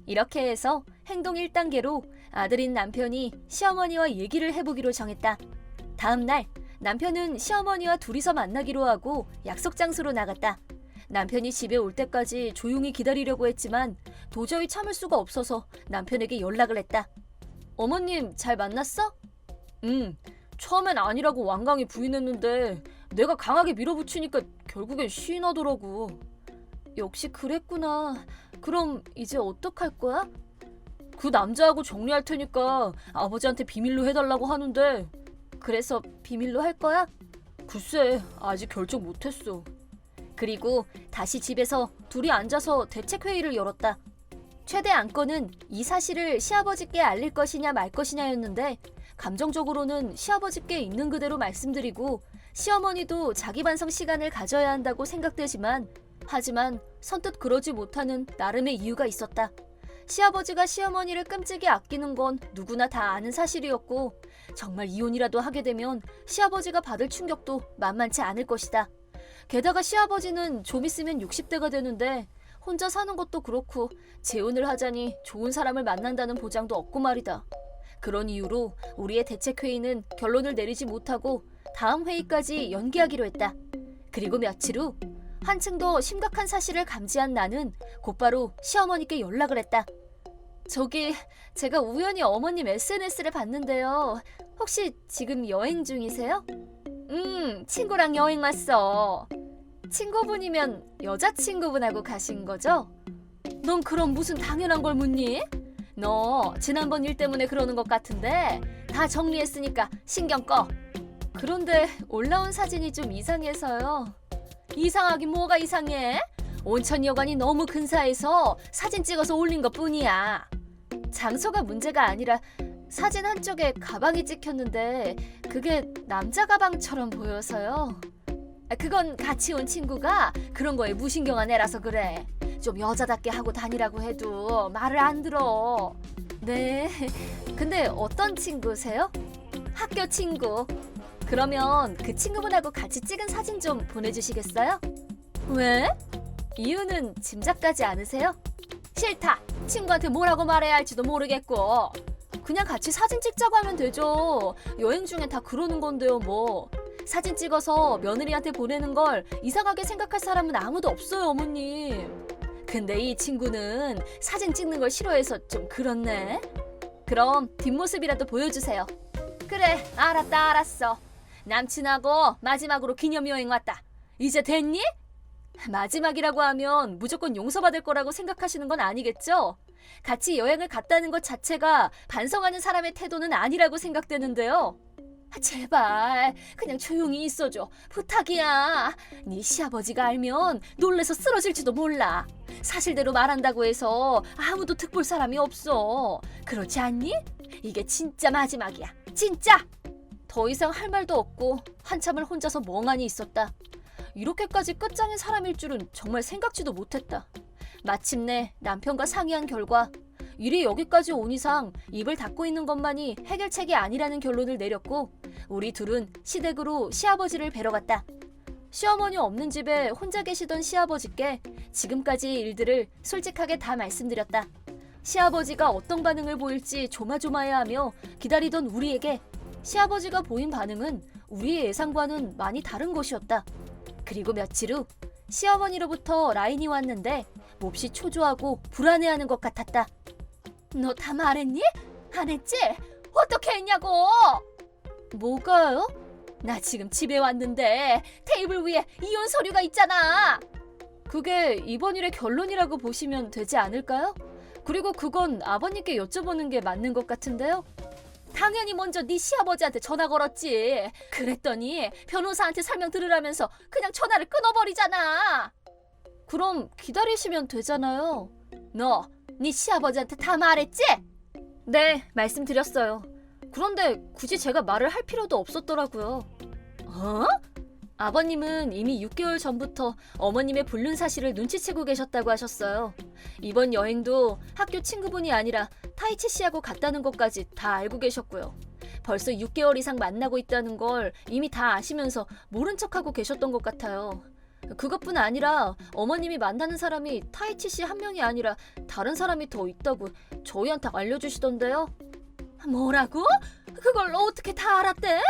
이렇게 해서 행동 1단계로 아들인 남편이 시어머니와 얘기를 해보기로 정했다. 다음 날 남편은 시어머니와 둘이서 만나기로 하고 약속 장소로 나갔다. 남편이 집에 올 때까지 조용히 기다리려고 했지만 도저히 참을 수가 없어서 남편에게 연락을 했다. 어머님 잘 만났어? 처음엔 아니라고 완강히 부인했는데 내가 강하게 밀어붙이니까 결국엔 시인하더라고. 역시 그랬구나. 그럼 이제 어떡할 거야? 그 남자하고 정리할 테니까 아버지한테 비밀로 해달라고 하는데. 그래서 비밀로 할 거야? 글쎄, 아직 결정 못했어. 그리고 다시 집에서 둘이 앉아서 대책회의를 열었다. 최대 안건은 이 사실을 시아버지께 알릴 것이냐 말 것이냐였는데 감정적으로는 시아버지께 있는 그대로 말씀드리고 시어머니도 자기 반성 시간을 가져야 한다고 생각되지만 하지만 선뜻 그러지 못하는 나름의 이유가 있었다. 시아버지가 시어머니를 끔찍이 아끼는 건 누구나 다 아는 사실이었고 정말 이혼이라도 하게 되면 시아버지가 받을 충격도 만만치 않을 것이다. 게다가 시아버지는 좀 있으면 60대가 되는데 혼자 사는 것도 그렇고 재혼을 하자니 좋은 사람을 만난다는 보장도 없고 말이다. 그런 이유로 우리의 대책회의는 결론을 내리지 못하고 다음 회의까지 연기하기로 했다. 그리고 며칠 후 한층 더 심각한 사실을 감지한 나는 곧바로 시어머니께 연락을 했다. 저기 제가 우연히 어머님 SNS를 봤는데요. 혹시 지금 여행 중이세요? 친구랑 여행 왔어. 친구분이면 여자친구분하고 가신 거죠? 넌 그럼 무슨 당연한 걸 묻니? 너 지난번 일 때문에 그러는 것 같은데 다 정리했으니까 신경 꺼. 그런데 올라온 사진이 좀 이상해서요. 이상하긴 뭐가 이상해? 온천 여관이 너무 근사해서 사진 찍어서 올린 것뿐이야. 장소가 문제가 아니라 사진 한쪽에 가방이 찍혔는데 그게 남자 가방처럼 보여서요. 그건 같이 온 친구가 그런 거에 무신경한 애라서 그래. 좀 여자답게 하고 다니라고 해도 말을 안 들어. 네, 근데 어떤 친구세요? 학교 친구. 그러면 그 친구분하고 같이 찍은 사진 좀 보내주시겠어요? 왜? 이유는 짐작가지 않으세요? 싫다. 친구한테 뭐라고 말해야 할지도 모르겠고. 그냥 같이 사진 찍자고 하면 되죠. 여행 중엔 다 그러는 건데요 뭐. 사진 찍어서 며느리한테 보내는 걸 이상하게 생각할 사람은 아무도 없어요 어머님. 근데 이 친구는 사진 찍는 걸 싫어해서 좀 그렇네. 그럼 뒷모습이라도 보여주세요. 그래, 알았어. 남친하고 마지막으로 기념여행 왔다. 이제 됐니? 마지막이라고 하면 무조건 용서받을 거라고 생각하시는 건 아니겠죠? 같이 여행을 갔다는 것 자체가 반성하는 사람의 태도는 아니라고 생각되는데요. 제발 그냥 조용히 있어줘. 부탁이야. 네 시아버지가 알면 놀래서 쓰러질지도 몰라. 사실대로 말한다고 해서 아무도 득볼 사람이 없어. 그렇지 않니? 이게 진짜 마지막이야. 진짜! 더 이상 할 말도 없고 한참을 혼자서 멍하니 있었다. 이렇게까지 끝장인 사람일 줄은 정말 생각지도 못했다. 마침내 남편과 상의한 결과 일이 여기까지 온 이상 입을 닫고 있는 것만이 해결책이 아니라는 결론을 내렸고 우리 둘은 시댁으로 시아버지를 뵈러 갔다. 시어머니 없는 집에 혼자 계시던 시아버지께 지금까지 일들을 솔직하게 다 말씀드렸다. 시아버지가 어떤 반응을 보일지 조마조마해하며 기다리던 우리에게 시아버지가 보인 반응은 우리의 예상과는 많이 다른 것이었다. 그리고 며칠 후 시어머니로부터 라인이 왔는데 몹시 초조하고 불안해하는 것 같았다. 너 다 말했니? 안 했지? 어떻게 했냐고! 뭐가요? 나 지금 집에 왔는데 테이블 위에 이혼 서류가 있잖아. 그게 이번 일의 결론이라고 보시면 되지 않을까요? 그리고 그건 아버님께 여쭤보는 게 맞는 것 같은데요. 당연히 먼저 네 시아버지한테 전화 걸었지. 그랬더니 변호사한테 설명 들으라면서 그냥 전화를 끊어버리잖아. 그럼 기다리시면 되잖아요. 너 네 시아버지한테 다 말했지? 네, 말씀드렸어요. 그런데 굳이 제가 말을 할 필요도 없었더라고요. 어? 아버님은 이미 6개월 전부터 어머님의 불륜 사실을 눈치채고 계셨다고 하셨어요. 이번 여행도 학교 친구분이 아니라 타이치 씨하고 갔다는 것까지 다 알고 계셨고요. 벌써 6개월 이상 만나고 있다는 걸 이미 다 아시면서 모른 척하고 계셨던 것 같아요. 그것뿐 아니라 어머님이 만나는 사람이 타이치 씨 한 명이 아니라 다른 사람이 더 있다고 저희한테 알려주시던데요. 뭐라고? 그걸 어떻게 다 알았대?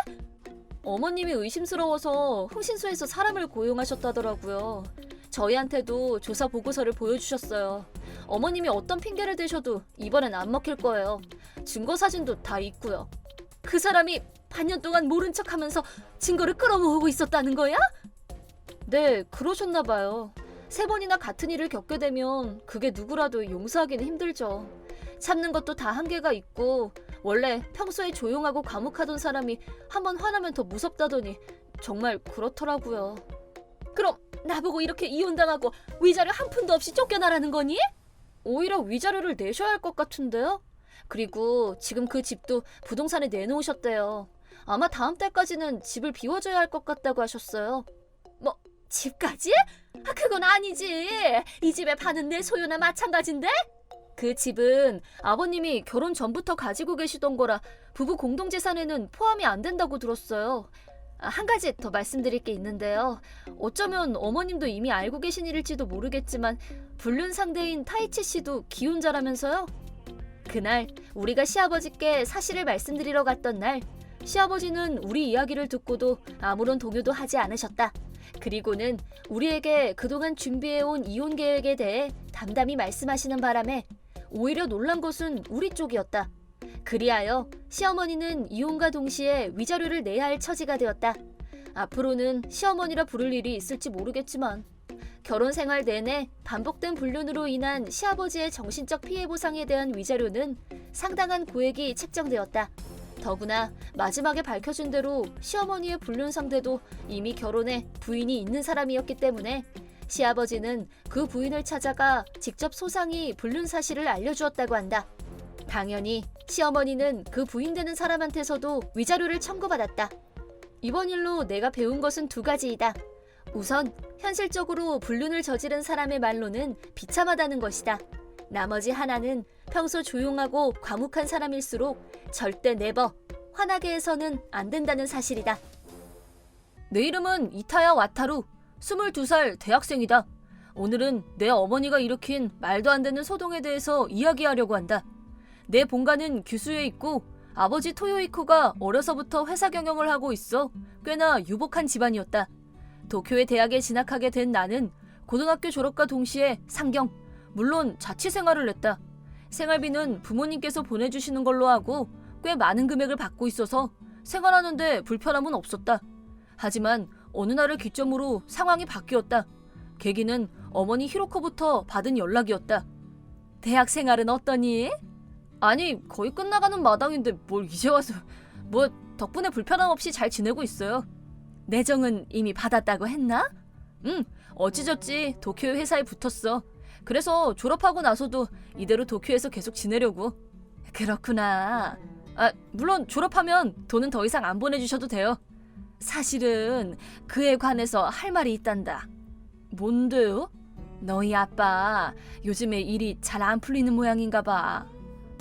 어머님이 의심스러워서 흥신소에서 사람을 고용하셨다더라고요. 저희한테도 조사 보고서를 보여주셨어요. 어머님이 어떤 핑계를 대셔도 이번엔 안 먹힐 거예요. 증거 사진도 다 있고요. 그 사람이 반년 동안 모른 척하면서 증거를 끌어모으고 있었다는 거야? 네, 그러셨나 봐요. 3번이나 같은 일을 겪게 되면 그게 누구라도 용서하기는 힘들죠. 참는 것도 다 한계가 있고 원래 평소에 조용하고 과묵하던 사람이 한번 화나면 더 무섭다더니 정말 그렇더라고요. 그럼 나보고 이렇게 이혼당하고 위자료 한 푼도 없이 쫓겨나라는 거니? 오히려 위자료를 내셔야 할 것 같은데요? 그리고 지금 그 집도 부동산에 내놓으셨대요. 아마 다음 달까지는 집을 비워줘야 할 것 같다고 하셨어요. 뭐 집까지? 그건 아니지. 이 집의 반은 내 소유나 마찬가지인데? 그 집은 아버님이 결혼 전부터 가지고 계시던 거라 부부 공동재산에는 포함이 안 된다고 들었어요. 한 가지 더 말씀드릴 게 있는데요. 어쩌면 어머님도 이미 알고 계신 일일지도 모르겠지만 불륜 상대인 타이치 씨도 기혼자라면서요? 그날 우리가 시아버지께 사실을 말씀드리러 갔던 날 시아버지는 우리 이야기를 듣고도 아무런 동요도 하지 않으셨다. 그리고는 우리에게 그동안 준비해온 이혼 계획에 대해 담담히 말씀하시는 바람에 오히려 놀란 것은 우리 쪽이었다. 그리하여 시어머니는 이혼과 동시에 위자료를 내야 할 처지가 되었다. 앞으로는 시어머니라 부를 일이 있을지 모르겠지만 결혼 생활 내내 반복된 불륜으로 인한 시아버지의 정신적 피해 보상에 대한 위자료는 상당한 고액이 책정되었다. 더구나 마지막에 밝혀진 대로 시어머니의 불륜 상대도 이미 결혼해 부인이 있는 사람이었기 때문에 시아버지는 그 부인을 찾아가 직접 소상히 불륜 사실을 알려주었다고 한다. 당연히 시어머니는 그 부인 되는 사람한테서도 위자료를 청구받았다. 이번 일로 내가 배운 것은 2가지이다. 우선 현실적으로 불륜을 저지른 사람의 말로는 비참하다는 것이다. 나머지 하나는 평소 조용하고 과묵한 사람일수록 절대 네버 화나게 해서는 안 된다는 사실이다. 내 이름은 이타야 와타루, 22살 대학생이다. 오늘은 내 어머니가 일으킨 말도 안 되는 소동에 대해서 이야기하려고 한다. 내 본가는 규슈에 있고 아버지 토요이코가 어려서부터 회사 경영을 하고 있어 꽤나 유복한 집안이었다. 도쿄의 대학에 진학하게 된 나는 고등학교 졸업과 동시에 상경, 물론 자취 생활을 했다. 생활비는 부모님께서 보내주시는 걸로 하고 꽤 많은 금액을 받고 있어서 생활하는데 불편함은 없었다. 하지만 어느 날을 기점으로 상황이 바뀌었다. 계기는 어머니 히로코부터 받은 연락이었다. 대학 생활은 어떠니? 아니, 거의 끝나가는 마당인데 뭘 이제 와서. 뭐 덕분에 불편함 없이 잘 지내고 있어요. 내정은 이미 받았다고 했나? 응, 어찌저찌 도쿄 회사에 붙었어. 그래서 졸업하고 나서도 이대로 도쿄에서 계속 지내려고. 그렇구나. 물론 졸업하면 돈은 더 이상 안 보내주셔도 돼요. 사실은 그에 관해서 할 말이 있단다. 뭔데요? 너희 아빠 요즘에 일이 잘 안 풀리는 모양인가 봐.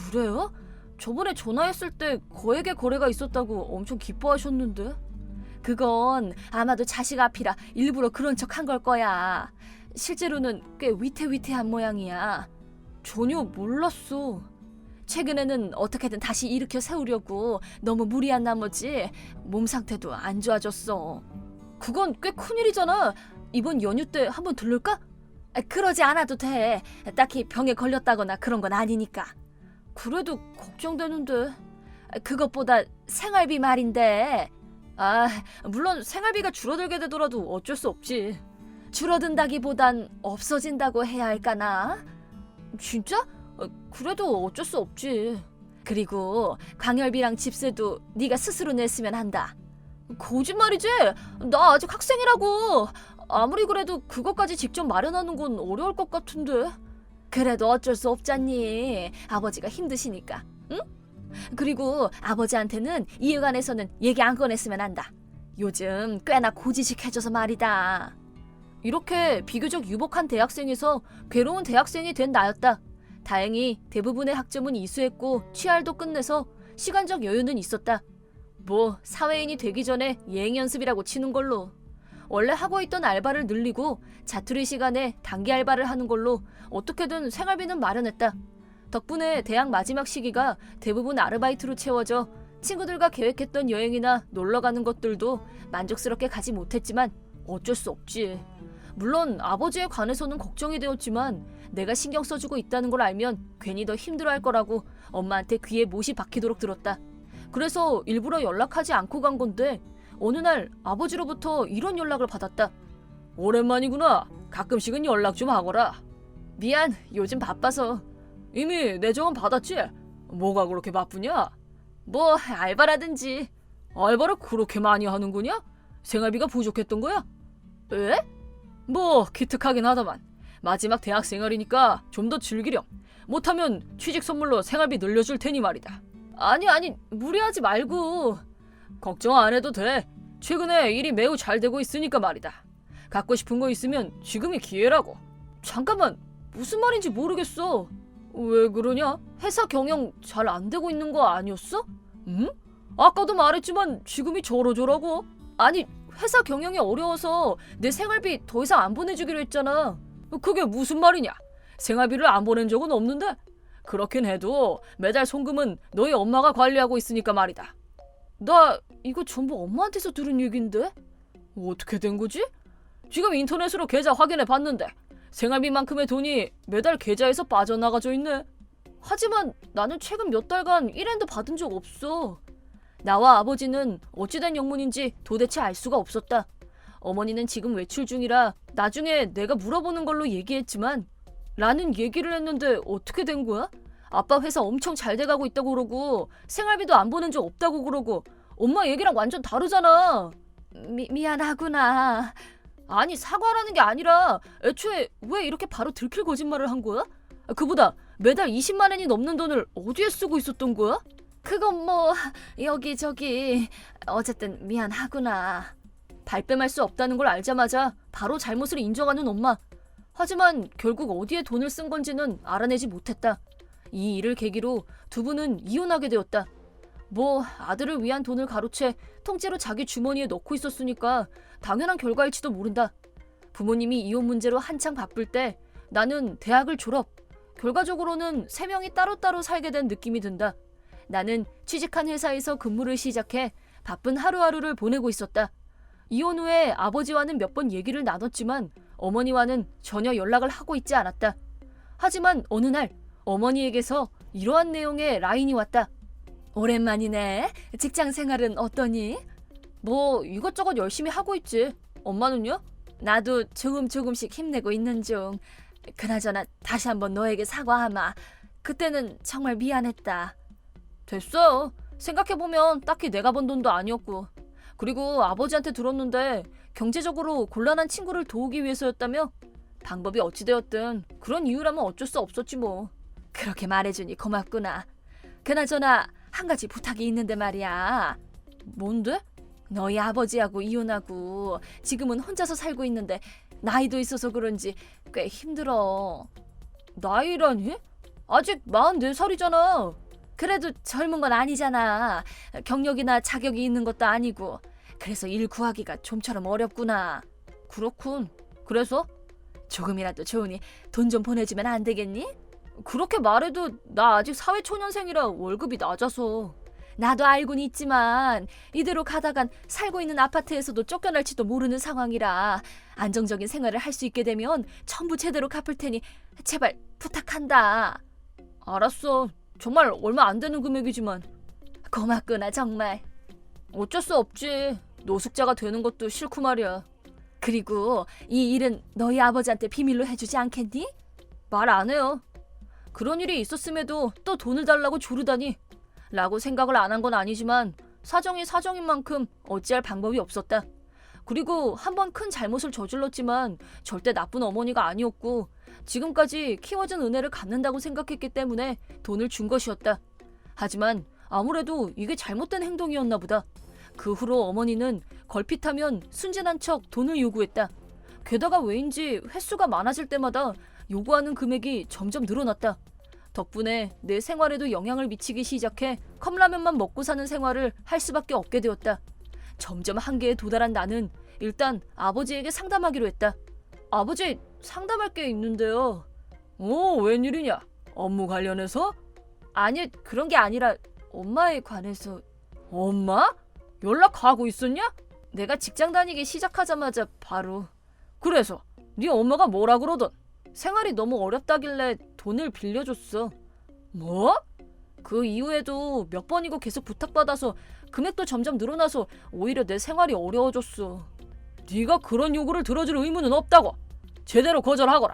그래요? 저번에 전화했을 때 거액의 거래가 있었다고 엄청 기뻐하셨는데? 그건 아마도 자식 앞이라 일부러 그런 척 한 걸 거야. 실제로는 꽤 위태위태한 모양이야. 전혀 몰랐어. 최근에는 어떻게든 다시 일으켜 세우려고 너무 무리한 나머지 몸 상태도 안 좋아졌어. 그건 꽤 큰일이잖아. 이번 연휴 때 한번 들를까? 그러지 않아도 돼. 딱히 병에 걸렸다거나 그런 건 아니니까. 그래도 걱정되는데. 그것보다 생활비 말인데. 물론 생활비가 줄어들게 되더라도 어쩔 수 없지. 줄어든다기보단 없어진다고 해야 할까나? 진짜? 그래도 어쩔 수 없지. 그리고 광열비랑 집세도 네가 스스로 냈으면 한다. 거짓말이지? 나 아직 학생이라고. 아무리 그래도 그것까지 직접 마련하는 건 어려울 것 같은데. 그래도 어쩔 수 없잖니. 아버지가 힘드시니까. 응? 그리고 아버지한테는 이에 관해서는 얘기 안 꺼냈으면 한다. 요즘 꽤나 고지식해져서 말이다. 이렇게 비교적 유복한 대학생에서 괴로운 대학생이 된 나였다. 다행히 대부분의 학점은 이수했고 취할도 끝내서 시간적 여유는 있었다. 뭐 사회인이 되기 전에 예행 연습이라고 치는 걸로. 원래 하고 있던 알바를 늘리고 자투리 시간에 단기 알바를 하는 걸로 어떻게든 생활비는 마련했다. 덕분에 대학 마지막 시기가 대부분 아르바이트로 채워져 친구들과 계획했던 여행이나 놀러 가는 것들도 만족스럽게 가지 못했지만 어쩔 수 없지. 물론 아버지에 관해서는 걱정이 되었지만 내가 신경 써주고 있다는 걸 알면 괜히 더 힘들어할 거라고 엄마한테 귀에 못이 박히도록 들었다. 그래서 일부러 연락하지 않고 간 건데 어느 날 아버지로부터 이런 연락을 받았다. 오랜만이구나. 가끔씩은 연락 좀 하거라. 미안, 요즘 바빠서. 이미 내정은 받았지? 뭐가 그렇게 바쁘냐? 뭐 알바라든지. 알바를 그렇게 많이 하는 거냐? 생활비가 부족했던 거야? 에? 뭐 기특하긴 하다만 마지막 대학 생활이니까 좀 더 즐기렴. 못하면 취직 선물로 생활비 늘려줄 테니 말이다. 아니 무리하지 말고. 걱정 안 해도 돼. 최근에 일이 매우 잘 되고 있으니까 말이다. 갖고 싶은 거 있으면 지금이 기회라고. 잠깐만, 무슨 말인지 모르겠어. 왜 그러냐? 회사 경영 잘 안 되고 있는 거 아니었어? 응? 아까도 말했지만 지금이 저러저러고. 아니, 회사 경영이 어려워서 내 생활비 더 이상 안 보내주기로 했잖아. 그게 무슨 말이냐? 생활비를 안 보낸 적은 없는데? 그렇긴 해도 매달 송금은 너희 엄마가 관리하고 있으니까 말이다. 나 이거 전부 엄마한테서 들은 얘긴데? 어떻게 된 거지? 지금 인터넷으로 계좌 확인해 봤는데 생활비만큼의 돈이 매달 계좌에서 빠져나가져 있네. 하지만 나는 최근 몇 달간 1엔도 받은 적 없어. 나와 아버지는 어찌된 영문인지 도대체 알 수가 없었다. 어머니는 지금 외출 중이라 나중에 내가 물어보는 걸로 얘기했지만 라는 얘기를 했는데 어떻게 된 거야? 아빠 회사 엄청 잘 돼가고 있다고 그러고 생활비도 안 보낸 적 없다고 그러고 엄마 얘기랑 완전 다르잖아. 미안하구나. 아니, 사과라는 게 아니라 애초에 왜 이렇게 바로 들킬 거짓말을 한 거야? 그보다 매달 20만 엔이 넘는 돈을 어디에 쓰고 있었던 거야? 그건 뭐 여기저기. 어쨌든 미안하구나. 발뺌할 수 없다는 걸 알자마자 바로 잘못을 인정하는 엄마. 하지만 결국 어디에 돈을 쓴 건지는 알아내지 못했다. 이 일을 계기로 두 분은 이혼하게 되었다. 뭐 아들을 위한 돈을 가로채 통째로 자기 주머니에 넣고 있었으니까 당연한 결과일지도 모른다. 부모님이 이혼 문제로 한창 바쁠 때 나는 대학을 졸업. 결과적으로는 3명이 따로따로 살게 된 느낌이 든다. 나는 취직한 회사에서 근무를 시작해 바쁜 하루하루를 보내고 있었다. 이혼 후에 아버지와는 몇 번 얘기를 나눴지만 어머니와는 전혀 연락을 하고 있지 않았다. 하지만 어느 날 어머니에게서 이러한 내용의 라인이 왔다. 오랜만이네. 직장 생활은 어떠니? 뭐 이것저것 열심히 하고 있지. 엄마는요? 나도 조금씩 힘내고 있는 중. 그나저나 다시 한번 너에게 사과하마. 그때는 정말 미안했다. 됐어. 생각해보면 딱히 내가 번 돈도 아니었고. 그리고 아버지한테 들었는데 경제적으로 곤란한 친구를 도우기 위해서였다며? 방법이 어찌되었든 그런 이유라면 어쩔 수 없었지 뭐. 그렇게 말해주니 고맙구나. 그나저나 한 가지 부탁이 있는데 말이야. 뭔데? 너희 아버지하고 이혼하고 지금은 혼자서 살고 있는데 나이도 있어서 그런지 꽤 힘들어. 나이라니? 아직 44살이잖아. 그래도 젊은 건 아니잖아. 경력이나 자격이 있는 것도 아니고. 그래서 일 구하기가 좀처럼 어렵구나. 그렇군. 그래서? 조금이라도 좋으니 돈 좀 보내주면 안 되겠니? 그렇게 말해도 나 아직 사회초년생이라 월급이 낮아서. 나도 알고는 있지만 이대로 가다간 살고 있는 아파트에서도 쫓겨날지도 모르는 상황이라 안정적인 생활을 할 수 있게 되면 전부 제대로 갚을 테니 제발 부탁한다. 알았어. 정말 얼마 안 되는 금액이지만. 고맙구나 정말. 어쩔 수 없지. 노숙자가 되는 것도 싫고 말이야. 그리고 이 일은 너희 아버지한테 비밀로 해주지 않겠니? 말 안 해요. 그런 일이 있었음에도 또 돈을 달라고 조르다니 라고 생각을 안 한 건 아니지만 사정이 사정인 만큼 어찌할 방법이 없었다. 그리고 한번 큰 잘못을 저질렀지만 절대 나쁜 어머니가 아니었고 지금까지 키워준 은혜를 갚는다고 생각했기 때문에 돈을 준 것이었다. 하지만 아무래도 이게 잘못된 행동이었나 보다. 그 후로 어머니는 걸핏하면 순진한 척 돈을 요구했다. 게다가 왜인지 횟수가 많아질 때마다 요구하는 금액이 점점 늘어났다. 덕분에 내 생활에도 영향을 미치기 시작해 컵라면만 먹고 사는 생활을 할 수밖에 없게 되었다. 점점 한계에 도달한 나는 일단 아버지에게 상담하기로 했다. 아버지, 상담할 게 있는데요. 웬일이냐? 업무 관련해서? 아니, 그런 게 아니라 엄마에 관해서. 엄마? 연락하고 있었냐? 내가 직장 다니기 시작하자마자 바로. 그래서 네 엄마가 뭐라 그러던? 생활이 너무 어렵다길래 돈을 빌려줬어. 뭐? 그 이후에도 몇 번이고 계속 부탁받아서 금액도 점점 늘어나서 오히려 내 생활이 어려워졌어. 네가 그런 요구를 들어줄 의무는 없다고. 제대로 거절하거라.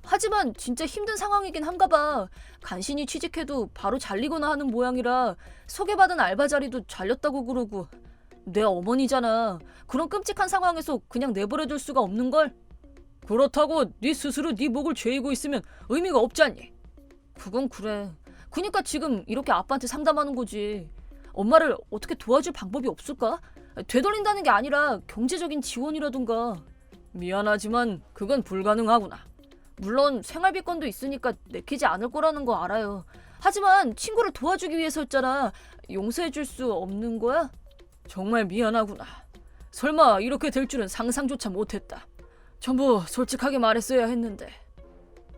하지만 진짜 힘든 상황이긴 한가 봐. 간신히 취직해도 바로 잘리거나 하는 모양이라 소개받은 알바 자리도 잘렸다고 그러고. 내 어머니잖아. 그런 끔찍한 상황에서 그냥 내버려둘 수가 없는걸? 그렇다고 네 스스로 네 목을 죄이고 있으면 의미가 없지 않니? 그건 그래. 그니까 지금 이렇게 아빠한테 상담하는 거지. 엄마를 어떻게 도와줄 방법이 없을까? 되돌린다는 게 아니라 경제적인 지원이라든가. 미안하지만 그건 불가능하구나. 물론 생활비권도 있으니까 내키지 않을 거라는 거 알아요. 하지만 친구를 도와주기 위해서였잖아. 용서해줄 수 없는 거야? 정말 미안하구나. 설마 이렇게 될 줄은 상상조차 못했다. 전부 솔직하게 말했어야 했는데.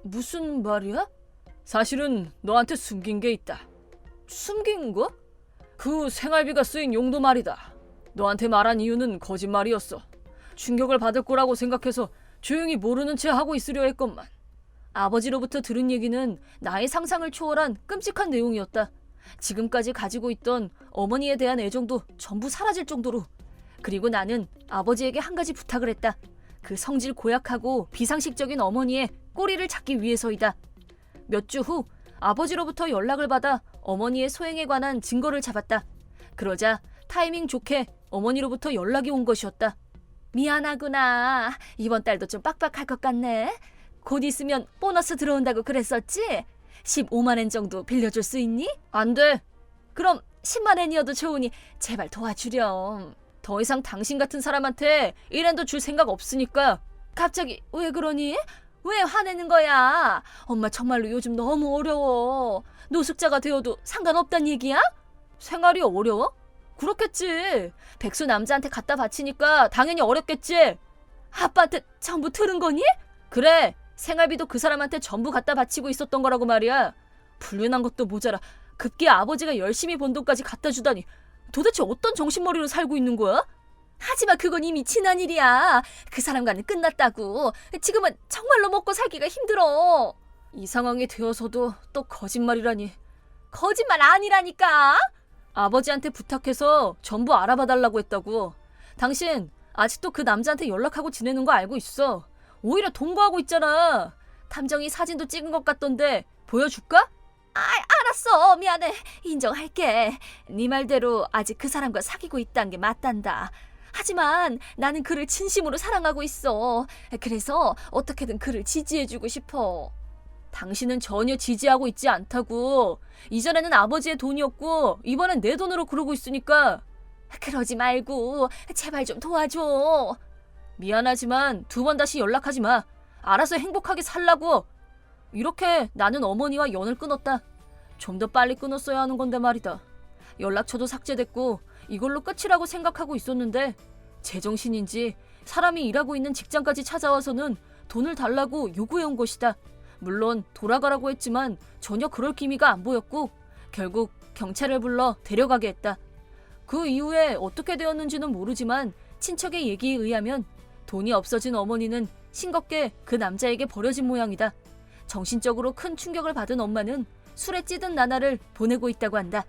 무슨 말이야? 사실은 너한테 숨긴 게 있다. 숨긴 거? 그 생활비가 쓰인 용도 말이다. 너한테 말한 이유는 거짓말이었어. 충격을 받을 거라고 생각해서 조용히 모르는 채 하고 있으려 했건만. 아버지로부터 들은 얘기는 나의 상상을 초월한 끔찍한 내용이었다. 지금까지 가지고 있던 어머니에 대한 애정도 전부 사라질 정도로. 그리고 나는 아버지에게 한 가지 부탁을 했다. 그 성질 고약하고 비상식적인 어머니의 꼬리를 잡기 위해서이다. 몇 주 후 아버지로부터 연락을 받아 어머니의 소행에 관한 증거를 잡았다. 그러자 타이밍 좋게 어머니로부터 연락이 온 것이었다. 미안하구나. 이번 달도 좀 빡빡할 것 같네. 곧 있으면 보너스 들어온다고 그랬었지? 15만 엔 정도 빌려줄 수 있니? 안 돼. 그럼 10만 엔이어도 좋으니 제발 도와주렴. 더 이상 당신 같은 사람한테 1엔도 줄 생각 없으니까. 갑자기 왜 그러니? 왜 화내는 거야? 엄마 정말로 요즘 너무 어려워. 노숙자가 되어도 상관없단 얘기야? 생활이 어려워? 그렇겠지. 백수 남자한테 갖다 바치니까 당연히 어렵겠지. 아빠한테 전부 들은 거니? 그래. 생활비도 그 사람한테 전부 갖다 바치고 있었던 거라고 말이야. 불륜한 것도 모자라 급기야 아버지가 열심히 번 돈까지 갖다 주다니. 도대체 어떤 정신머리로 살고 있는 거야? 하지만 그건 이미 지난 일이야. 그 사람과는 끝났다고. 지금은 정말로 먹고 살기가 힘들어. 이 상황이 되어서도 또 거짓말이라니. 거짓말 아니라니까. 아버지한테 부탁해서 전부 알아봐 달라고 했다고. 당신 아직도 그 남자한테 연락하고 지내는 거 알고 있어. 오히려 동거하고 있잖아. 탐정이 사진도 찍은 것 같던데 보여줄까? 알았어. 미안해. 인정할게. 네 말대로 아직 그 사람과 사귀고 있다는 게 맞단다. 하지만 나는 그를 진심으로 사랑하고 있어. 그래서 어떻게든 그를 지지해주고 싶어. 당신은 전혀 지지하고 있지 않다고. 이전에는 아버지의 돈이었고 이번엔 내 돈으로 그러고 있으니까. 그러지 말고 제발 좀 도와줘. 미안하지만 2번 다시 연락하지 마. 알아서 행복하게 살라고. 이렇게 나는 어머니와 연을 끊었다. 좀 더 빨리 끊었어야 하는 건데 말이다. 연락처도 삭제됐고 이걸로 끝이라고 생각하고 있었는데 제정신인지 사람이 일하고 있는 직장까지 찾아와서는 돈을 달라고 요구해온 것이다. 물론 돌아가라고 했지만 전혀 그럴 기미가 안 보였고 결국 경찰을 불러 데려가게 했다. 그 이후에 어떻게 되었는지는 모르지만 친척의 얘기에 의하면 돈이 없어진 어머니는 싱겁게 그 남자에게 버려진 모양이다. 정신적으로 큰 충격을 받은 엄마는 술에 찌든 나날을 보내고 있다고 한다.